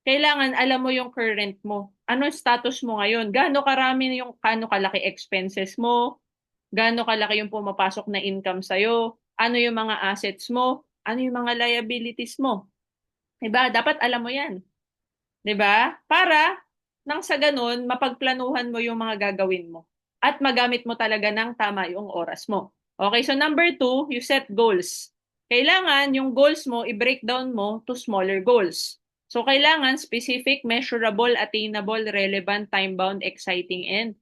kailangan alam mo yung current mo. Ano yung status mo ngayon? Gaano kalaki expenses mo? Gaano kalaki yung pumapasok na income sa'yo? Ano yung mga assets mo? Ano yung mga liabilities mo? 'Di ba? Dapat alam mo 'yan. 'Di ba? Para nang sa ganun, mapagplanuhan mo yung mga gagawin mo. At magamit mo talaga ng tama yung oras mo. Okay, so number two, you set goals. Kailangan yung goals mo, i-breakdown mo to smaller goals. So, kailangan specific, measurable, attainable, relevant, time-bound, exciting, and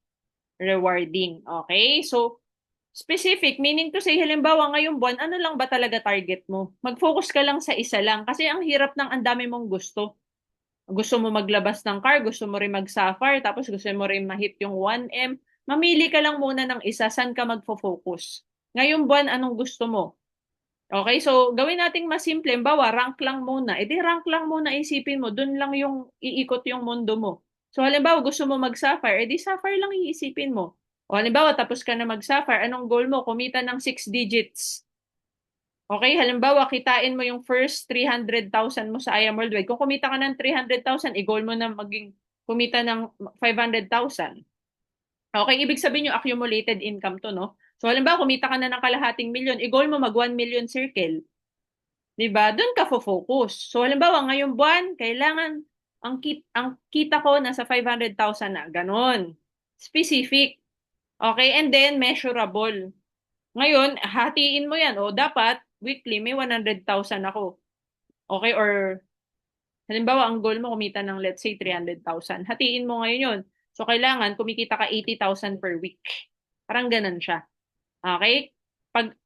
rewarding. Okay? So, specific, meaning to say, halimbawa ngayong buwan, ano lang ba talaga target mo? Mag-focus ka lang sa isa lang kasi ang hirap ng ang dami mong gusto. Gusto mo maglabas ng car, gusto mo rin mag-sapphire, tapos gusto mo rin ma-hit yung 1M. Mamili ka lang muna ng isa, saan ka magfo-focus. Ngayong buwan, anong gusto mo? Okay, so gawin nating mas simple. Bawa, rank lang muna. E di rank lang muna, isipin mo. Doon lang yung iikot yung mundo mo. So halimbawa, gusto mo mag-sapphire, e di sapphire lang iisipin mo. O halimbawa, tapos ka na mag-sapphire, anong goal mo? Kumita ng 6 digits. Okay, halimbawa, kitain mo yung first 300,000 mo sa I Am Worldwide. Kung kumita ka ng 300,000, i-goal mo na maging kumita ng 500,000. Okay, ibig sabihin yung accumulated income to, no? So, halimbawa, kumita ka na ng kalahating milyon, i-goal mo mag 1 million circle. 'Di ba? Doon ka fo-focus. So, halimbawa, ngayong buwan, kailangan ang kita ko nasa 500,000 na. Ganon. Specific. Okay, and then measurable. Ngayon, hatiin mo yan. O dapat, weekly, may 100,000 ako. Okay, or halimbawa, ang goal mo kumita ng let's say 300,000. Hatiin mo ngayon yun. So, kailangan kumikita ka 80,000 per week. Parang ganun siya. Okay?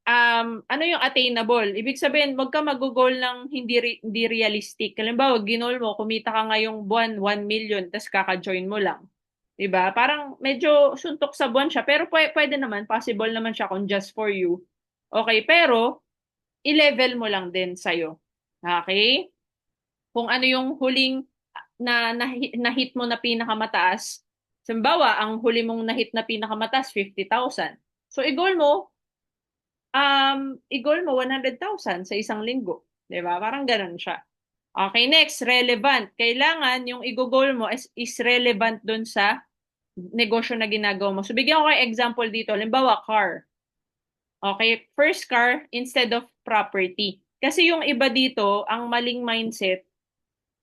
Ano yung attainable? Ibig sabihin, wag ka mag-goal ng hindi realistic. Halimbawa, ginol mo, kumita ka ngayong buwan 1 million, tapos kaka-join mo lang. 'Di ba? Parang medyo suntok sa buwan siya, pero pwede naman, possible naman siya kung just for you. Okay, pero i-level mo lang din sa'yo. Okay? Kung ano yung huling na-hit mo na pinakamataas. Halimbawa, ang huli mong na-hit na pinakamataas, 50,000. So, i-goal mo 100,000 sa isang linggo. 'Di ba? Parang ganun siya. Okay, next, relevant. Kailangan yung i-goal mo is relevant dun sa negosyo na ginagawa mo. So, bigyan ko kayo example dito. Halimbawa, car. Okay, first car instead of property. Kasi yung iba dito, ang maling mindset,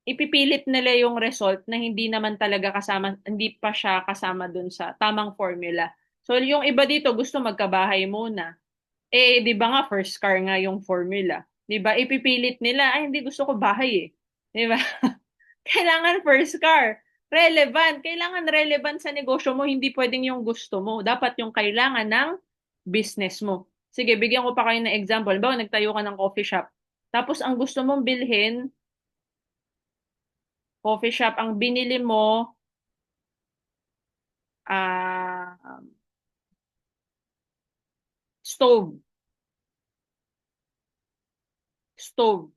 ipipilit nila yung result na hindi naman talaga kasama, hindi pa siya kasama dun sa tamang formula. So, yung iba dito gusto magkabahay muna. Eh, di ba nga, first car nga yung formula. Di ba? Ipipilit nila, ay, hindi gusto ko bahay eh. Di ba? Kailangan first car. Relevant. Kailangan relevant sa negosyo mo. Hindi pwedeng yung gusto mo. Dapat yung kailangan ng business mo. Sige, bigyan ko pa kayo ng example. Bawa, nagtayo ka ng coffee shop. Tapos, ang gusto mong bilhin, coffee shop, ang binili mo, ah, Stove. Stove.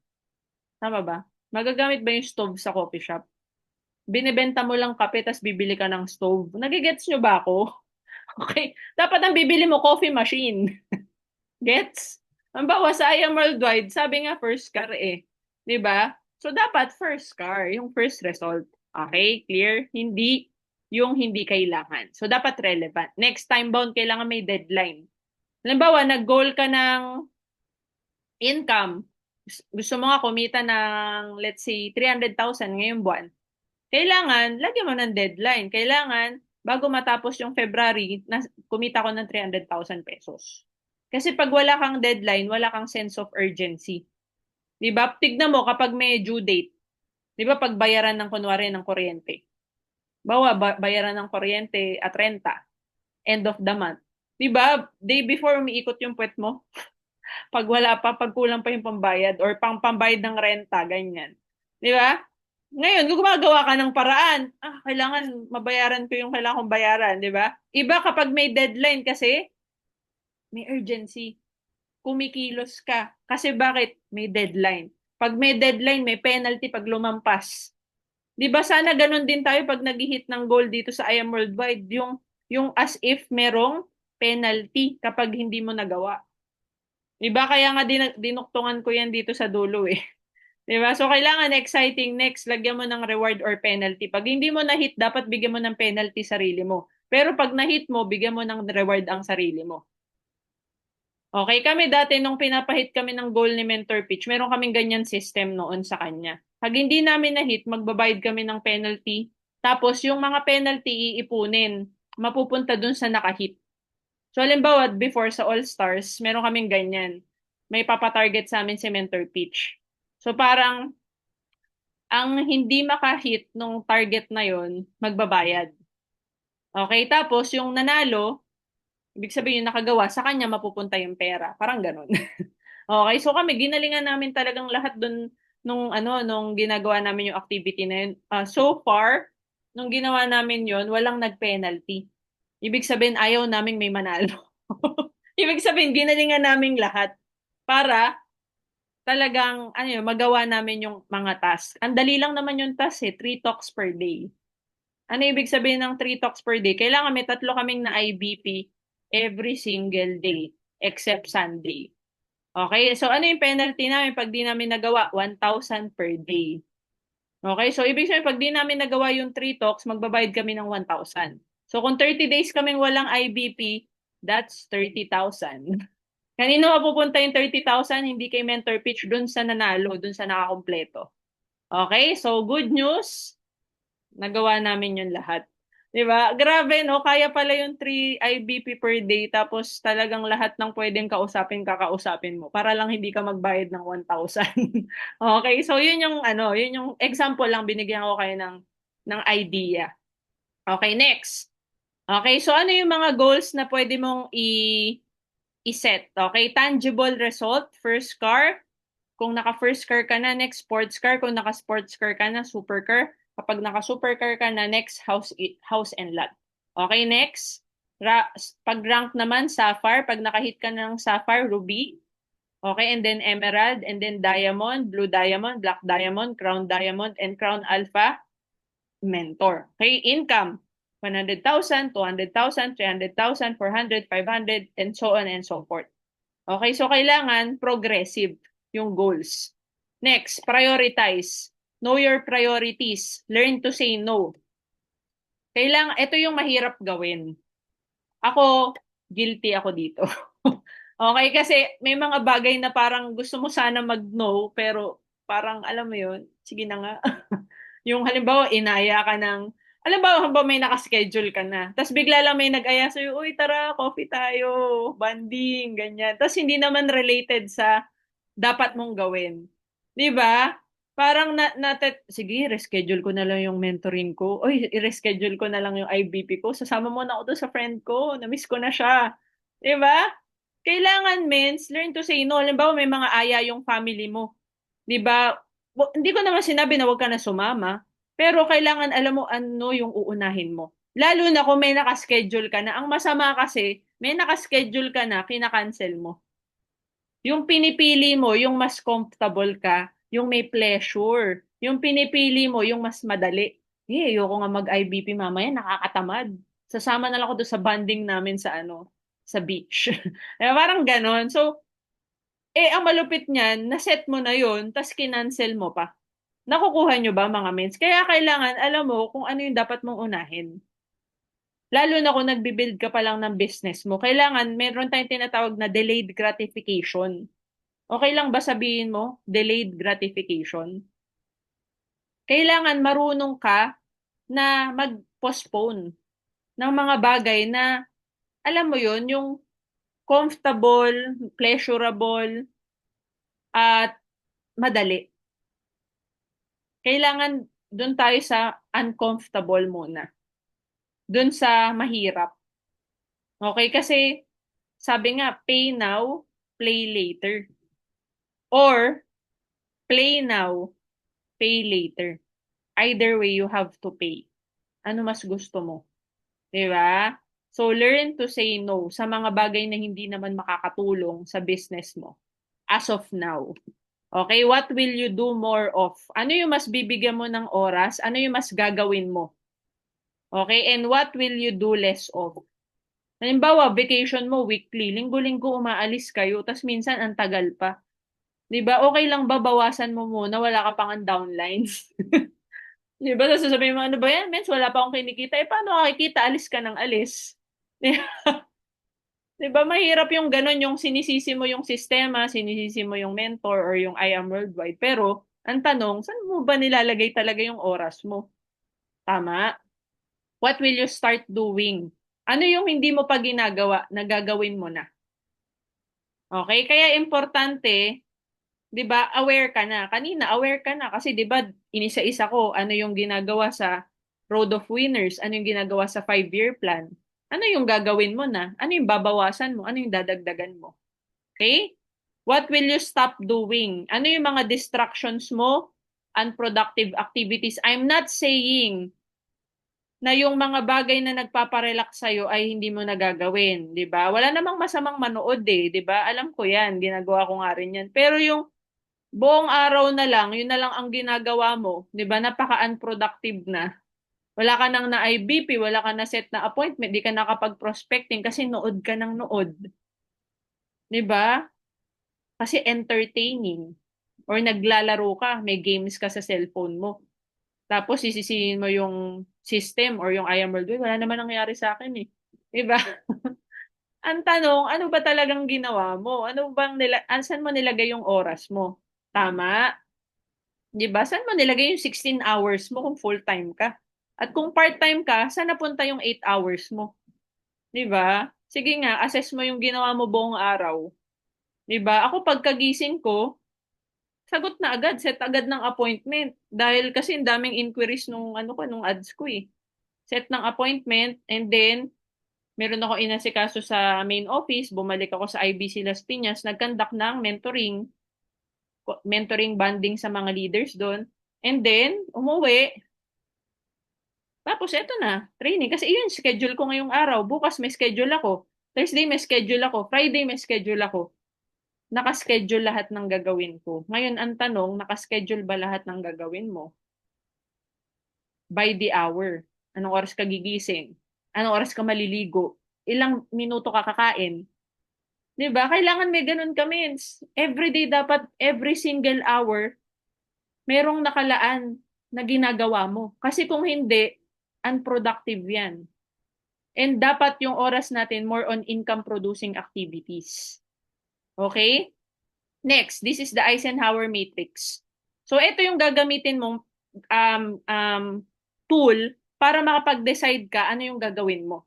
Tama ba? Magagamit ba yung stove sa coffee shop? Binebenta mo lang kape tas bibili ka ng stove. Nagigets nyo ba ako? Okay. Dapat ang bibili mo coffee machine. Gets? Ang bawa sa I Am Worldwide, sabi nga first car eh. 'Di ba? So dapat first car, yung first result. Okay? Clear? Hindi yung hindi kailangan. So dapat relevant. Next time bound, kailangan may deadline. Halimbawa, nag-goal ka ng income. Gusto mo nga kumita ng, let's say, 300,000 ngayong buwan. Kailangan, lagyan mo ng deadline. Kailangan, bago matapos yung February, kumita ko ng 300,000 pesos. Kasi pag wala kang deadline, wala kang sense of urgency. 'Di ba? Tignan mo kapag may due date. 'Di ba pag bayaran ng kunwari ng kuryente. Bayaran ng kuryente at renta, end of the month. 'Di ba? Day before umiikot yung puwet mo. Pag wala pa, pag kulang pa yung pambayad or pambayad ng renta, ganyan. 'Di ba? Ngayon, gumagawa ka ng paraan. Kailangan mabayaran ko yung kailangan kong bayaran, 'di ba? Iba kapag may deadline kasi may urgency. Kumikilos ka. Kasi bakit? May deadline. Pag may deadline, may penalty pag lumampas. 'Di ba sana ganun din tayo pag nag-hit ng goal dito sa I Am Worldwide, yung as if merong penalty kapag hindi mo nagawa. 'Di ba kaya nga dinuktungan ko yan dito sa dulo eh. 'Di ba? So kailangan exciting, next, lagyan mo ng reward or penalty. Pag hindi mo na-hit, dapat bigyan mo ng penalty sarili mo. Pero pag na-hit mo, bigyan mo ng reward ang sarili mo. Okay, kami dati nung pinapahit kami ng goal ni Mentor Pitch, meron kaming ganyan system noon sa kanya. Pag hindi namin na-hit, magbabayad kami ng penalty. Tapos yung mga penalty iipunin, mapupunta dun sa naka-hit. So halimbawa, before sa All Stars, meron kaming ganyan. May papatarget sa amin si Mentor Pitch. So parang ang hindi maka-hit nung target na yon, magbabayad. Okay, tapos yung nanalo, ibig sabihin yung nakagawa, sa kanya mapupunta yung pera. Parang ganun. Okay, so kami ginalingan namin talagang lahat dun nung ginagawa namin yung activity na yun. So far, nung ginawa namin yun, walang nag-penalty. Ibig sabihin ayaw naming may manalo. Ibig sabihin ginalingan namin lahat para talagang magawa namin yung mga task. Ang dali lang naman yung task eh, 3 talks per day. Ano ibig sabihin ng 3 talks per day? Kailangan may 3 kaming na IBP every single day except Sunday. Okay? So, ano yung penalty namin pag di namin nagawa? 1,000 per day. Okay? So, ibig sabihin, pag di namin nagawa yung 3 talks, magbabayad kami ng 1,000. So, kung 30 days kaming walang IBP, that's 30,000. Kanino mapupunta yung 30,000? Hindi kay Mentor Pitch, dun sa nanalo, dun sa nakakompleto. Okay? So, good news, nagawa namin yun lahat. 'Di ba? Grabe, no? Kaya pala yung 3 IBP per day tapos talagang lahat ng pwedeng kausapin, kakausapin mo para lang hindi ka magbayad ng 1,000. Okay? So, yun yung example lang binigyan ko kayo ng idea. Okay, next. Okay, so ano yung mga goals na pwede mong i-set? Okay, tangible result, first car. Kung naka-first car ka na, next sports car. Kung naka-sports car ka na, super car. Kapag naka-supercar ka na, next house and lot. Okay, next. Pag-rank naman, sapphire. Pag nakahit ka ng sapphire, ruby. Okay, and then emerald, and then diamond, blue diamond, black diamond, crown diamond, and crown alpha, mentor. Okay, income. 100,000, 200,000, 300,000, 400, 500, and so on and so forth. Okay, so kailangan progressive yung goals. Next, prioritize. Know your priorities. Learn to say no. Ito yung mahirap gawin. Ako, guilty ako dito. Okay, kasi may mga bagay na parang gusto mo sana mag-no, pero parang alam mo yun, sige na nga. Yung halimbawa, inaya ka ng, halimbawa may nakaschedule ka na, tapos bigla lang may nag-aya sa'yo, uy, tara, coffee tayo, banding, ganyan. Tapos hindi naman related sa dapat mong gawin. 'Di ba? Parang sige, reschedule ko na lang yung mentoring ko. Oy, i-reschedule ko na lang yung IBP ko. Sasama mo na ako doon sa friend ko. Na-miss ko na siya. 'Di ba? Kailangan, mens, learn to say no. Halimbawa, may mga aya yung family mo. 'Di ba? Hindi ko naman sinabi na huwag ka na sumama. Pero kailangan alam mo ano yung uunahin mo. Lalo na kung may nakaschedule ka na. Ang masama kasi, may nakaschedule ka na, kinakancel mo. Yung pinipili mo, yung mas comfortable ka, yung may pleasure. Yung pinipili mo, yung mas madali. Ayoko nga mag-IBP mamaya, nakakatamad. Sasama na lang ako doon sa banding namin sa sa beach. Parang ganon. So, ang malupit niyan, na-set mo na yun, tas kinancel mo pa. Nakukuha nyo ba mga mens? Kaya kailangan, alam mo kung ano yung dapat mong unahin. Lalo na kung nagbibuild ka pa lang ng business mo, kailangan meron tayong tinatawag na delayed gratification. Okay lang ba sabihin mo, delayed gratification? Kailangan marunong ka na mag-postpone ng mga bagay na, alam mo yon yung comfortable, pleasurable, at madali. Kailangan doon tayo sa uncomfortable muna. Doon sa mahirap. Okay? Kasi sabi nga, pay now, play later. Or play now, pay later. Either way, you have to pay. Ano mas gusto mo? 'Di ba? So, learn to say no sa mga bagay na hindi naman makakatulong sa business mo as of now. Okay, what will you do more of? Ano yung mas bibigyan mo ng oras? Ano yung mas gagawin mo? Okay, and what will you do less of? Halimbawa, vacation mo weekly, linggo-linggo umaalis kayo, tas minsan ang tagal pa. 'Di ba? Okay lang ba bawasan mo muna, wala ka pang downlines? 'Di ba? Tapos sasabihin mo, ano ba yan, mens, wala pa akong kinikita. Paano kakikita? Alis ka ng alis. 'Di ba? Mahirap yung ganun, yung sinisisi mo yung sistema, sinisisi mo yung mentor or yung I am worldwide. Pero, ang tanong, saan mo ba nilalagay talaga yung oras mo? Tama? What will you start doing? Ano yung hindi mo pa ginagawa na gagawin mo na? Okay? Kaya importante, 'di ba, aware ka na. Kanina aware ka na kasi 'di ba, inisa-isa ko ano yung ginagawa sa Road of Winners, ano yung ginagawa sa 5-year plan. Ano yung gagawin mo na? Ano yung babawasan mo? Ano yung dadagdagan mo? Okay? What will you stop doing? Ano yung mga distractions mo? Unproductive activities. I'm not saying na yung mga bagay na nagpaparelax sa'yo ay hindi mo nagagawin, 'di ba? Wala namang masamang manood 'di ba? Alam ko 'yan, ginagawa ko nga rin 'yan. Pero yung buong araw na lang, yun na lang ang ginagawa mo, 'di ba? Napaka-unproductive na. Wala ka nang na IBP, wala ka na set na appointment, di ka nakapag-prospecting kasi nood ka ng nood. 'Di ba? Kasi entertaining. Or naglalaro ka, may games ka sa cellphone mo. Tapos sisisihin mo yung system or yung I am world, wala naman nangyari sa akin eh. 'Di ba? Ang tanong, ano ba talagang ginawa mo? Ano bang saan mo nilagay yung oras mo? Tama? 'Di ba? Saan mo nilagay yung 16 hours mo kung full-time ka? At kung part-time ka, saan napunta yung 8 hours mo? 'Di ba? Sige nga, assess mo yung ginawa mo buong araw. 'Di ba? Ako pagkagising ko, sagot na agad, set agad ng appointment. Dahil kasi ang daming inquiries nung nung ads ko eh. Set ng appointment and then meron ako inasikaso sa main office, bumalik ako sa IBC Las Piñas, nag-conduct ng mentoring banding sa mga leaders doon. And then, umuwi. Tapos, eto na, training. Kasi yun, schedule ko ngayong araw. Bukas may schedule ako. Thursday may schedule ako. Friday may schedule ako. Nakaschedule lahat ng gagawin ko. Ngayon, ang tanong, nakaschedule ba lahat ng gagawin mo? By the hour. Anong oras ka gigising? Anong oras ka maliligo? Ilang minuto ka kakain? 'Di ba? Kailangan may ganun kami. Every day dapat, every single hour, merong nakalaan na ginagawa mo. Kasi kung hindi, unproductive yan. And dapat yung oras natin more on income-producing activities. Okay? Next, this is the Eisenhower matrix. So, ito yung gagamitin mong tool para makapag-decide ka ano yung gagawin mo.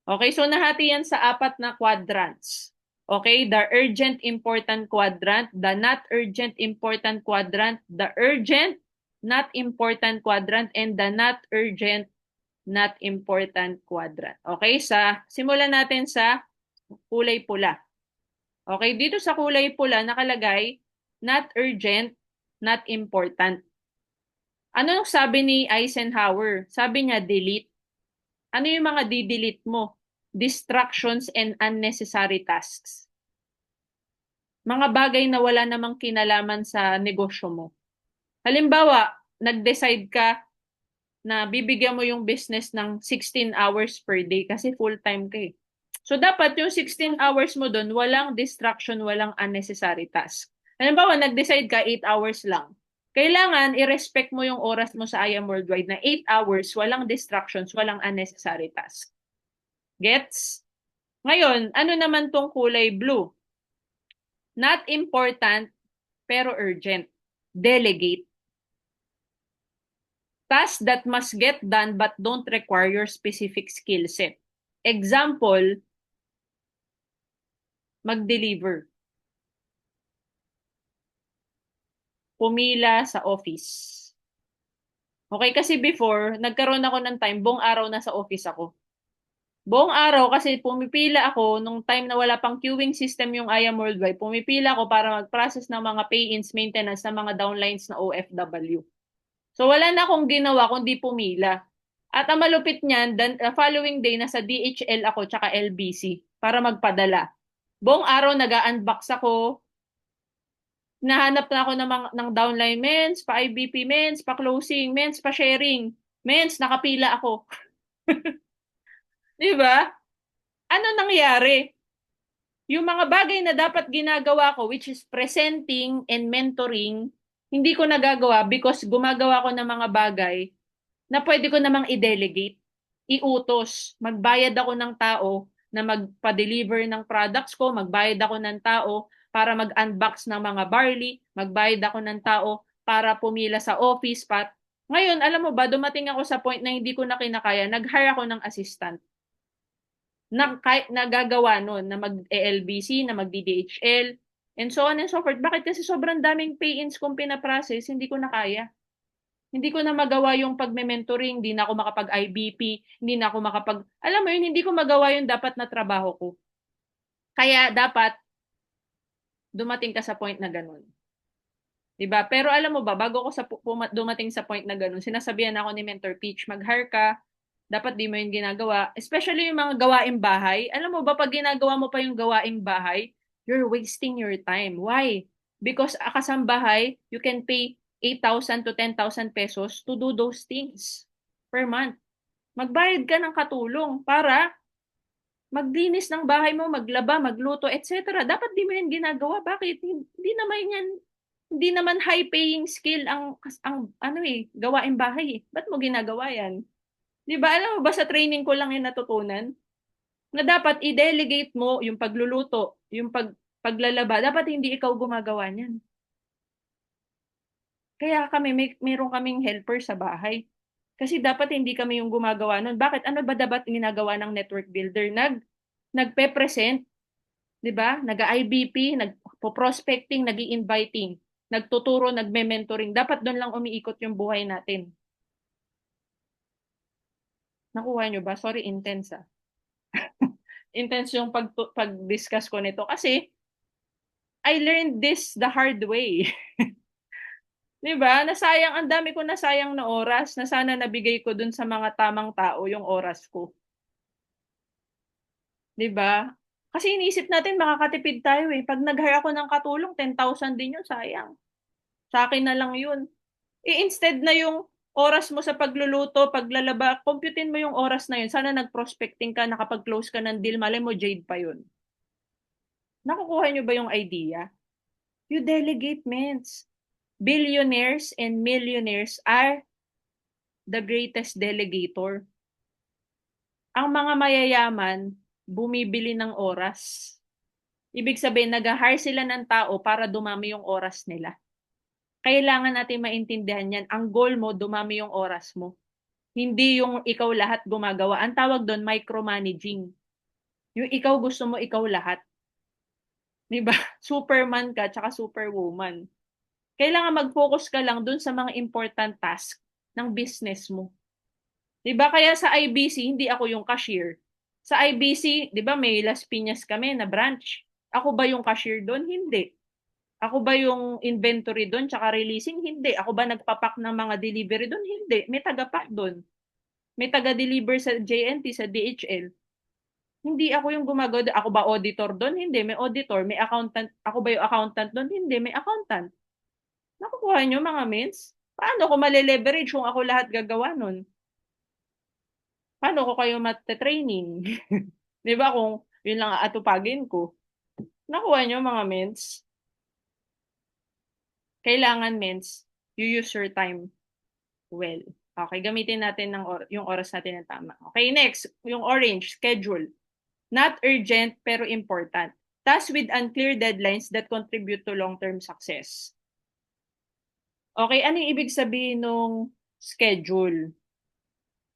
Okay? So, nahati yan sa 4 na quadrants. Okay? The urgent, important quadrant, the not urgent, important quadrant, the urgent, not important quadrant, and the not urgent, not important quadrant. Okay? Simulan natin sa kulay pula. Okay? Dito sa kulay pula, nakalagay, not urgent, not important. Ano sabi ni Eisenhower? Sabi niya, delete. Ano yung mga di-delete mo? distractions, and unnecessary tasks. Mga bagay na wala namang kinalaman sa negosyo mo. Halimbawa, nag-decide ka na bibigyan mo yung business ng 16 hours per day kasi full-time ka eh. So, dapat yung 16 hours mo doon, walang distraction, walang unnecessary task. Halimbawa, nag-decide ka 8 hours lang. Kailangan i-respect mo yung oras mo sa I Am Worldwide na 8 hours, walang distractions, walang unnecessary task. Gets? Ngayon, ano naman tong kulay blue? Not important, pero urgent. Delegate. Tasks that must get done but don't require your specific skill set. Example, mag-deliver. Pumila sa office. Okay, kasi before, nagkaroon ako ng time, buong araw nasa office ako. Buong araw kasi pumipila ako nung time na wala pang queuing system yung I Am Worldwide. Pumipila ako para mag-process ng mga pay-ins, maintenance ng mga downlines na OFW. So wala na akong ginawa kundi pumila. At ang malupit niyan, following day nasa DHL ako tsaka LBC para magpadala. Buong araw nag-unbox ako. Nahanap na ako ng downline mens, pa IBP mens, pa closing mens, pa sharing mens, nakapila ako. 'Di ba? Ano nangyari? Yung mga bagay na dapat ginagawa ko, which is presenting and mentoring, hindi ko nagagawa because gumagawa ko ng mga bagay na pwede ko namang i-delegate, iutos. Magbayad ako ng tao na magpa-deliver ng products ko, magbayad ako ng tao para mag-unbox ng mga barley, magbayad ako ng tao para pumila sa office. Ngayon, alam mo ba, dumating ako sa point na hindi ko na kinakaya, nag-hire ako ng assistant na nagagawa nun, na mag-LBC, na mag-DDHL, and so on and so forth. Bakit? Kasi sobrang daming pay-ins kong pinaprocess, hindi ko na kaya. Hindi ko na magawa yung pagme-mentoring, hindi na ako makapag-IBP, hindi na ako alam mo yun, hindi ko magawa yung dapat na trabaho ko. Kaya dapat, dumating ka sa point na ganun. Diba? Pero alam mo ba, bago ko dumating sa point na ganun, sinasabihan ako ni Mentor Peach, mag-hire ka, dapat di mo yung ginagawa. Especially yung mga gawaing bahay. Alam mo ba, pag ginagawa mo pa yung gawaing bahay, you're wasting your time. Why? Because kasambahay, you can pay 8,000 to 10,000 pesos to do those things per month. Magbayad ka ng katulong para maglinis ng bahay mo, maglaba, magluto, etc. Dapat di mo yan ginagawa. Bakit? Hindi naman high paying skill ang gawaing bahay eh. Ba't mo ginagawa yan? Di ba? Alam mo ba sa training ko lang yung natutunan? Na dapat i-delegate mo yung pagluluto, yung paglalaba. Dapat hindi ikaw gumagawa niyan. Kaya meron kaming helper sa bahay. Kasi dapat hindi kami yung gumagawa nun. Bakit? Ano ba dapat ginagawa ng network builder? Nagpe-present, di ba? Nag-IBP, nagpo-prospecting, nag-i-inviting, nagtuturo, nagme-mentoring. Dapat doon lang umiikot yung buhay natin. Nakuha nyo ba? Sorry, intense ah. Intense yung pag-discuss ko nito. Kasi, I learned this the hard way. Diba? Ang dami ko nasayang na oras na sana nabigay ko dun sa mga tamang tao yung oras ko. Diba? Kasi iniisip natin makakatipid tayo eh. Pag nag-hire ako ng katulong, 10,000 din yun, sayang. Sa akin na lang yun. Instead na yung oras mo sa pagluluto, paglalaba, computein mo yung oras na yun. Sana nag-prospecting ka, nakapag-close ka ng deal, malay mo, Jade pa yun. Nakukuha nyo ba yung idea? You delegate, mens. Billionaires and millionaires are the greatest delegator. Ang mga mayayaman, bumibili ng oras. Ibig sabihin, nag-hire sila ng tao para dumami yung oras nila. Kailangan natin maintindihan yan. Ang goal mo, dumami yung oras mo. Hindi yung ikaw lahat gumagawa. Ang tawag doon, micromanaging. Yung ikaw gusto mo, ikaw lahat. Diba? Superman ka, tsaka superwoman. Kailangan mag-focus ka lang dun sa mga important task ng business mo. 'Di ba? Kaya sa IBC, hindi ako yung cashier. Sa IBC, 'di ba, may Las Piñas kami na branch. Ako ba yung cashier doon? Hindi. Ako ba yung inventory doon tsaka releasing? Hindi. Ako ba nagpapak ng mga delivery doon? Hindi. May taga-pack doon. May taga-deliver sa JNT, sa DHL. Hindi ako yung gumagawa. Ako ba auditor doon? Hindi, may auditor. May accountant. Ako ba yung accountant doon? Hindi, may accountant. Nakukuha nyo mga mins? Paano ko male-leverage kung ako lahat gagawa nun? Paano ko kayo mate-training? Di ba kung yun lang atupagin ko? Nakuha nyo mga mins? Kailangan mins, you use your time well. Okay, gamitin natin yung oras natin ng tama. Okay, next, yung orange, schedule. Not urgent pero important. Tasks with unclear deadlines that contribute to long-term success. Okay, ano yung ibig sabihin ng schedule?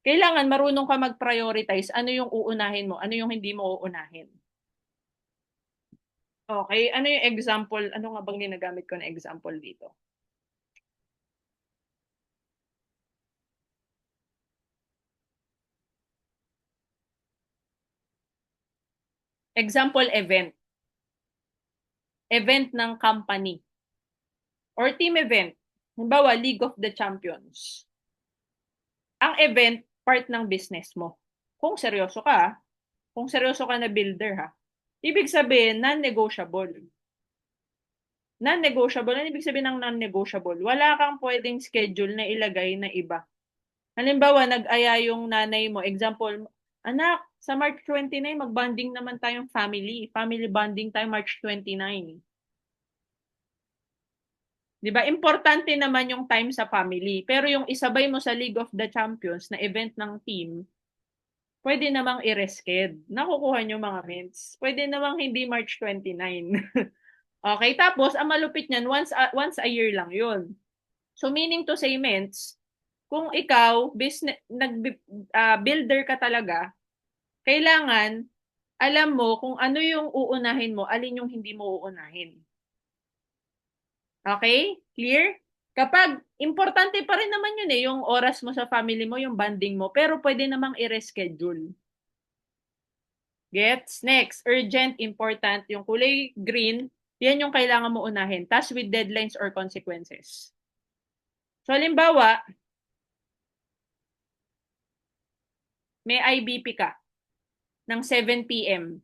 Kailangan marunong ka mag-prioritize ano yung uunahin mo, ano yung hindi mo uunahin. Okay, ano yung example? Ano nga bang ginagamit ko na example dito? Example event. Event ng company or team event. Halimbawa, League of the Champions. Ang event, part ng business mo. Kung seryoso ka, kung seryoso ka na builder ha, ibig sabihin, non-negotiable. Non-negotiable, ano ibig sabihin ng non-negotiable? Wala kang pwedeng schedule na ilagay na iba. Halimbawa, nag-aya yung nanay mo, example, anak, sa March 29, mag-bonding naman tayong family. Family bonding tayo March 29. Di ba? Importante naman yung time sa family. Pero yung isabay mo sa League of the Champions na event ng team, pwede namang i-resked. Nakukuha nyo mga ments. Pwede namang hindi March 29. Okay, tapos ang malupit niyan, once a year lang yun. So meaning to say, ments, kung ikaw, builder ka talaga, kailangan alam mo kung ano yung uunahin mo, alin yung hindi mo uunahin. Okay? Clear? Kapag importante pa rin naman yun yung oras mo sa family mo, yung banding mo, pero pwede namang i-reschedule. Gets? Next, urgent, important, yung kulay green, yan yung kailangan mo unahin. Task with deadlines or consequences. So, halimbawa, may IBP ka ng 7 p.m.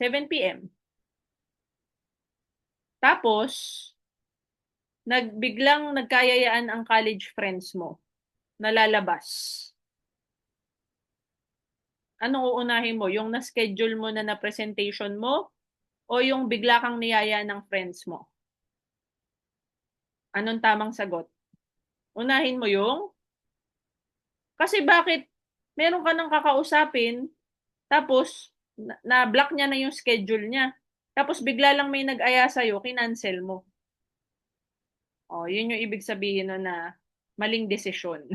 7 p.m. Tapos, biglang nagkayayaan ang college friends mo na lalabas. Anong uunahin mo? Yung na-schedule mo na presentation mo o yung bigla kang niyaya ng friends mo? Anong tamang sagot? Unahin mo yung? Kasi bakit meron ka nang kakausapin, tapos na-block niya na yung schedule niya. Tapos bigla lang may nag-aya sa'yo, kinancel mo. O, yun yung ibig sabihin na maling desisyon.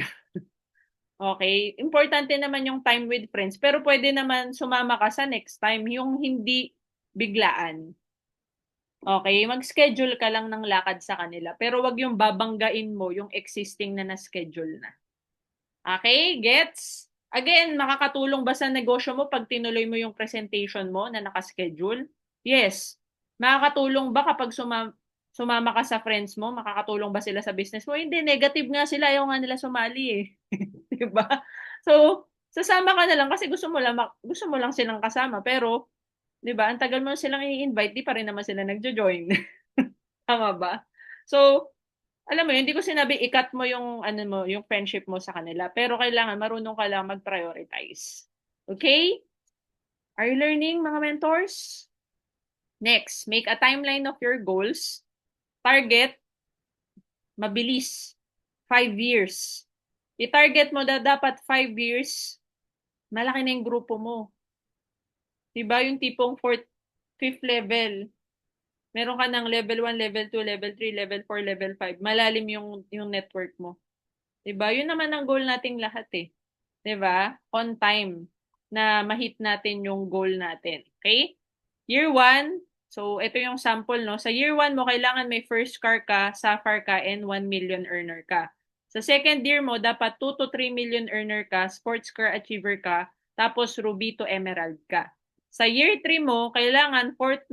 Okay? Importante naman yung time with friends, pero pwede naman sumama ka sa next time, yung hindi biglaan. Okay? Mag-schedule ka lang ng lakad sa kanila, pero wag yung babanggain mo yung existing na na-schedule na. Okay? Gets? Again, makakatulong ba sa negosyo mo pag tinuloy mo yung presentation mo na nakaschedule? Yes. Makakatulong ba kapag sumama ka sa friends mo? Makakatulong ba sila sa business mo? Hindi, negative nga sila. Ayaw nga nila sumali eh. Diba? So, sasama ka na lang kasi gusto mo lang silang kasama. Pero, diba, ang tagal mo silang i-invite, di pa rin naman sila nagjo-join. Tama ba? So, alam mo, hindi ko sinabi i-cut mo yung ano mo, yung friendship mo sa kanila, pero kailangan marunong ka lang mag-prioritize. Okay? Are you learning, mga mentors? Next, make a timeline of your goals. Target, mabilis. 5 years. I-target mo dapat 5 years, malaki na yung grupo mo. Diba yung tipong 4th, 5th level, meron ka ng level 1, level 2, level 3, level 4, level 5. Malalim yung network mo. 'Di ba? Yun naman ang goal nating lahat eh. 'Di ba? On time na ma-hit natin yung goal natin. Okay? Year 1, so ito yung sample no. Sa year 1 mo kailangan may first car ka, sapphire ka and 1 million earner ka. Sa second year mo dapat 2 to 3 million earner ka, sports car achiever ka, tapos ruby to emerald ka. Sa year 3 mo, kailangan 4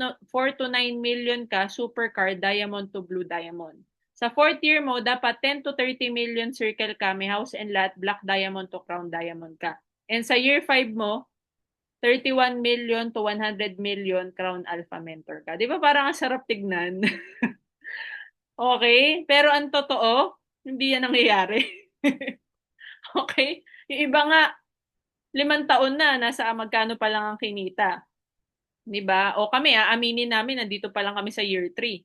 to 9 million ka, supercar, diamond to blue diamond. Sa fourth year mo, dapat 10 to 30 million circle ka, may house and lot, black diamond to crown diamond ka. And sa year 5 mo, 31 million to 100 million Crown Alpha Mentor ka. Di ba parang ang sarap tignan? Okay? Pero ang totoo, hindi yan nangyayari. Okay? Yung iba nga, 5 taon na, nasa magkano pa lang ang kinita. Di ba? O kami, aaminin namin, nandito pa lang kami sa year 3.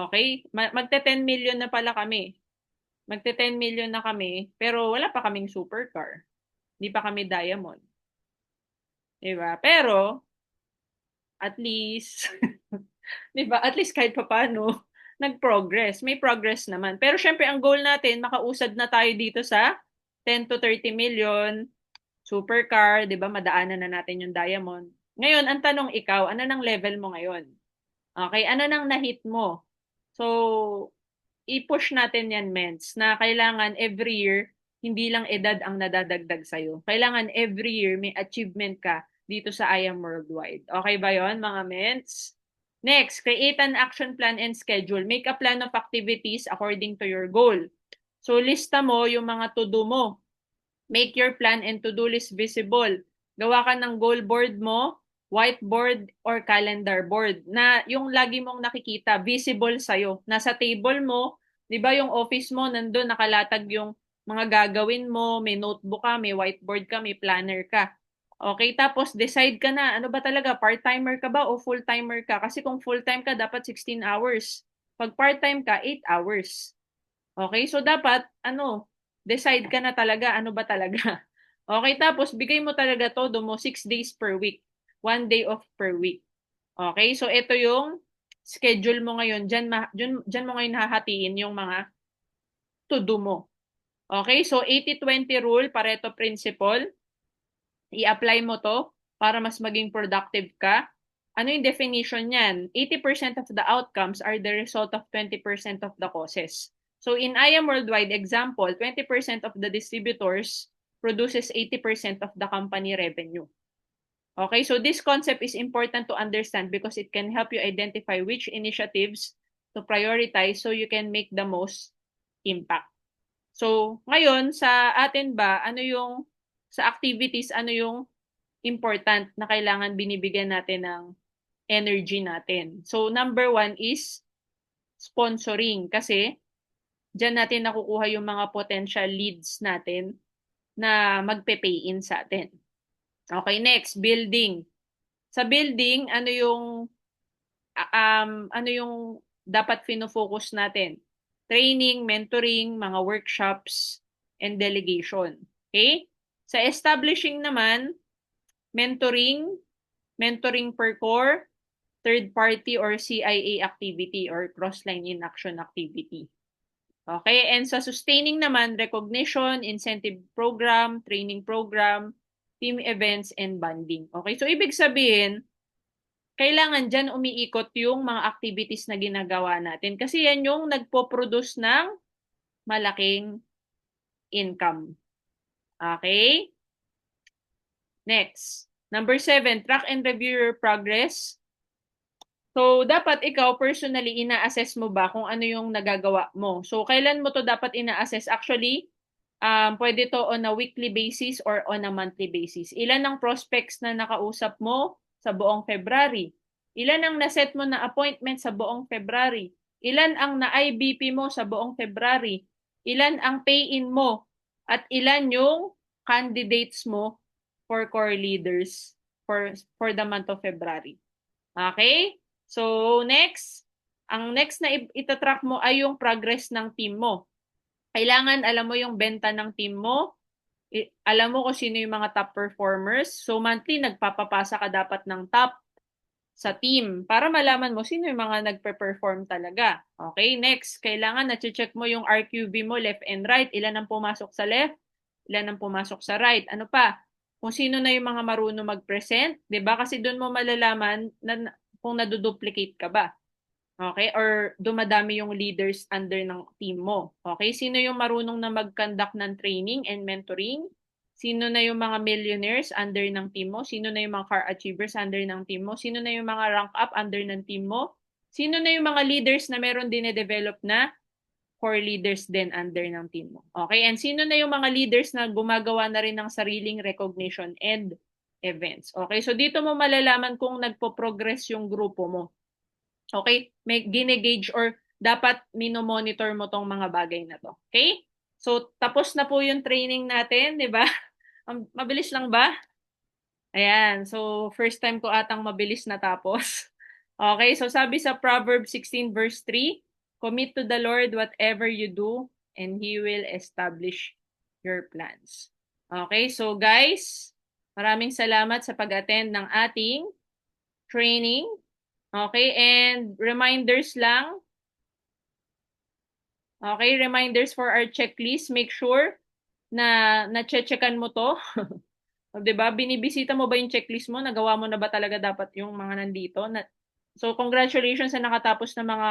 Okay? Magte 10 million na pala kami. Magte 10 million na kami, pero wala pa kaming supercar. Hindi pa kami diamond. Di ba? Pero, at least, di ba? At least kahit papaano, nag-progress. May progress naman. Pero syempre, ang goal natin, makausad na tayo dito sa 10 to 30 million, supercar, di ba? Madaanan na natin yung diamond. Ngayon, ang tanong ikaw, ano nang level mo ngayon? Okay, ano nang na-hit mo? So, i-push natin yan, Mens, na kailangan every year, hindi lang edad ang nadadagdag sa'yo. Kailangan every year may achievement ka dito sa I Am Worldwide. Okay ba yon mga Mens? Next, create an action plan and schedule. Make a plan of activities according to your goal. So, lista mo yung mga to-do mo. Make your plan and to-do list visible. Gawa ka ng goal board mo, whiteboard, or calendar board na yung lagi mong nakikita, visible sa'yo. Nasa table mo, di ba yung office mo, nandun nakalatag yung mga gagawin mo, may notebook ka, may whiteboard ka, may planner ka. Okay, tapos decide ka na, ano ba talaga, part-timer ka ba o full-timer ka? Kasi kung full-time ka, dapat 16 hours. Pag part-time ka, 8 hours. Okay, so dapat, decide ka na talaga, ano ba talaga. Okay, tapos bigay mo talaga todo mo 6 days per week. 1 day off per week. Okay, so ito yung schedule mo ngayon. Diyan mo ngayon hahatiin yung mga to-do mo. Okay, so 80-20 rule, Pareto principle. I-apply mo to para mas maging productive ka. Ano yung definition niyan? 80% of the outcomes are the result of 20% of the causes. So in I Am Worldwide example, 20% of the distributors produces 80% of the company revenue. Okay, so this concept is important to understand because it can help you identify which initiatives to prioritize so you can make the most impact. So, ngayon, sa atin ba, sa activities, ano yung important na kailangan binibigyan natin ng energy natin? So, number 1 is sponsoring kasi dyan natin nakukuha yung mga potential leads natin na magpe-pay in sa atin. Okay, next, building. Sa building, ano yung dapat fino-focus natin? Training, mentoring, mga workshops, and delegation. Okay? Sa establishing naman, mentoring per core, third party or CIA activity or cross-line in action activity. Okay? And sa sustaining naman, recognition, incentive program, training program, team events, and bonding. Okay? So, ibig sabihin, kailangan dyan umiikot yung mga activities na ginagawa natin. Kasi yan yung nagpo-produce ng malaking income. Okay? Next. Number 7, track and review your progress. So, dapat ikaw personally, ina-assess mo ba kung ano yung nagagawa mo? So, kailan mo to dapat ina-assess? Actually, pwede to on a weekly basis or on a monthly basis. Ilan ang prospects na nakausap mo sa buong February? Ilan ang naset mo na appointment sa buong February? Ilan ang na-IBP mo sa buong February? Ilan ang pay-in mo? At ilan yung candidates mo for core leaders for the month of February? Okay? So, next. Ang next na itatrack mo ay yung progress ng team mo. Kailangan alam mo yung benta ng team mo. Alam mo kung sino yung mga top performers. So, monthly, nagpapapasa ka dapat ng top sa team para malaman mo sino yung mga nagpe-perform talaga. Okay, next. Kailangan na-check mo yung RQB mo left and right. Ilan ang pumasok sa left, ilan ang pumasok sa right. Ano pa? Kung sino na yung mga marunong mag-present. 'Di ba? Kasi doon mo malalaman na kung naduduplicate ka ba. Okay? Or dumadami yung leaders under ng team mo. Okay? Sino yung marunong na mag-conduct ng training and mentoring? Sino na yung mga millionaires under ng team mo? Sino na yung mga car achievers under ng team mo? Sino na yung mga rank up under ng team mo? Sino na yung mga leaders na meron din na-develop na core leaders din under ng team mo. Okay? And sino na yung mga leaders na gumagawa na rin ng sariling recognition and events. Okay? So dito mo malalaman kung nagpo-progress yung grupo mo. Okay? May gine-gauge or dapat minomonitor mo tong mga bagay na to. Okay? So tapos na po yung training natin, di ba? Mabilis lang ba? Ayan. So first time ko atang mabilis natapos. Okay? So sabi sa Proverbs 16 verse 3, commit to the Lord whatever you do and He will establish your plans. Okay? So guys, maraming salamat sa pag-attend ng ating training. Okay? And reminders lang. Okay? Reminders for our checklist. Make sure na na-checkan mo to. O, 'di ba? Binibisita mo ba yung checklist mo? Nagawa mo na ba talaga dapat yung mga nandito? So, congratulations sa nakatapos na mga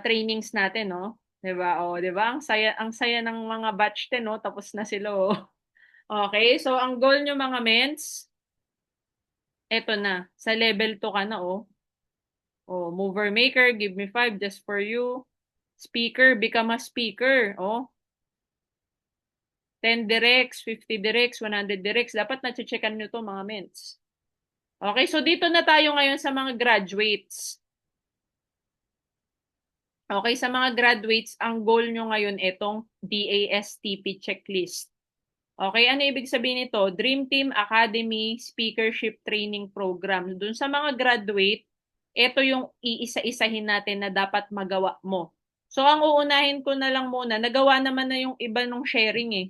trainings natin, no? 'Di ba? O, 'di ba? Ang saya ng mga batch 10, no? Tapos na sila, oh. Okay, so ang goal nyo mga mens, eto na. Sa level 2 ka na, oh. Oh, mover maker, give me 5 just for you. Speaker, become a speaker, oh. 10 directs, 50 directs, 100 directs. Dapat na-checkan nyo to mga mens. Okay, so dito na tayo ngayon sa mga graduates. Okay, sa mga graduates, ang goal nyo ngayon itong DASTP checklist. Okay, ano ibig sabihin nito? Dream Team Academy Speakership Training Program. Dun sa mga graduate, ito yung iisa-isahin natin na dapat magawa mo. So, ang uunahin ko na lang muna, nagawa naman na yung iba nung sharing eh.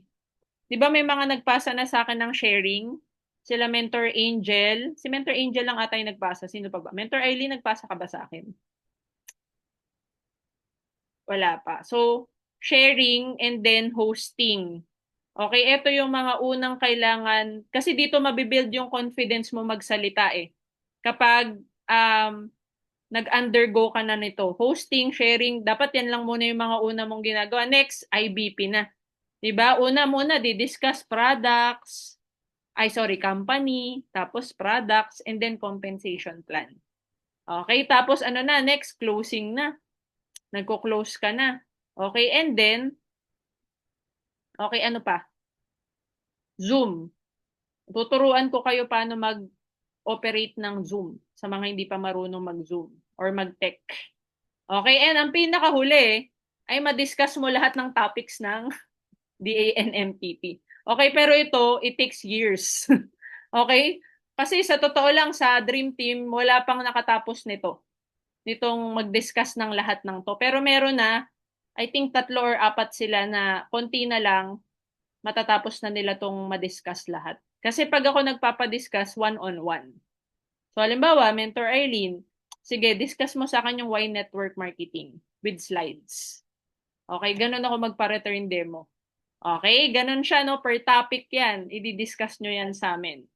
Di ba may mga nagpasa na sa akin ng sharing? Sila Mentor Angel. Si Mentor Angel lang ata yung nagpasa. Sino pa ba? Mentor Eileen, nagpasa ka ba sa akin? Wala pa. So, sharing and then hosting. Okay, ito yung mga unang kailangan. Kasi dito mabibuild yung confidence mo magsalita eh. Kapag nag-undergo ka na nito. Hosting, sharing, dapat yan lang muna yung mga una mong ginagawa. Next, IBP na. Diba? Una muna, di-discuss products, company, tapos products, and then compensation plan. Okay, tapos ano na, next, closing na. Nagko-close ka na. Okay, and then, okay, ano pa? Zoom. Tuturuan ko kayo paano mag-operate ng Zoom sa mga hindi pa marunong mag-Zoom or mag-tech. Okay, and ang pinakahuli ay ma-discuss mo lahat ng topics ng DANMPP. Okay, pero ito, it takes years. Okay? Kasi sa totoo lang, sa Dream Team, wala pang nakatapos nito. Nitong mag-discuss ng lahat ng to. Pero meron na, I think 3 or 4 sila na konti na lang, matatapos na nila tong ma-discuss lahat. Kasi pag ako nagpapadiscuss, one-on-one. So, halimbawa, Mentor Eileen, sige, discuss mo sa akin yung Y Network Marketing with slides. Okay, ganun ako magpa-return demo. Okay, ganun siya, no? Per topic yan. I-discuss nyo yan sa amin.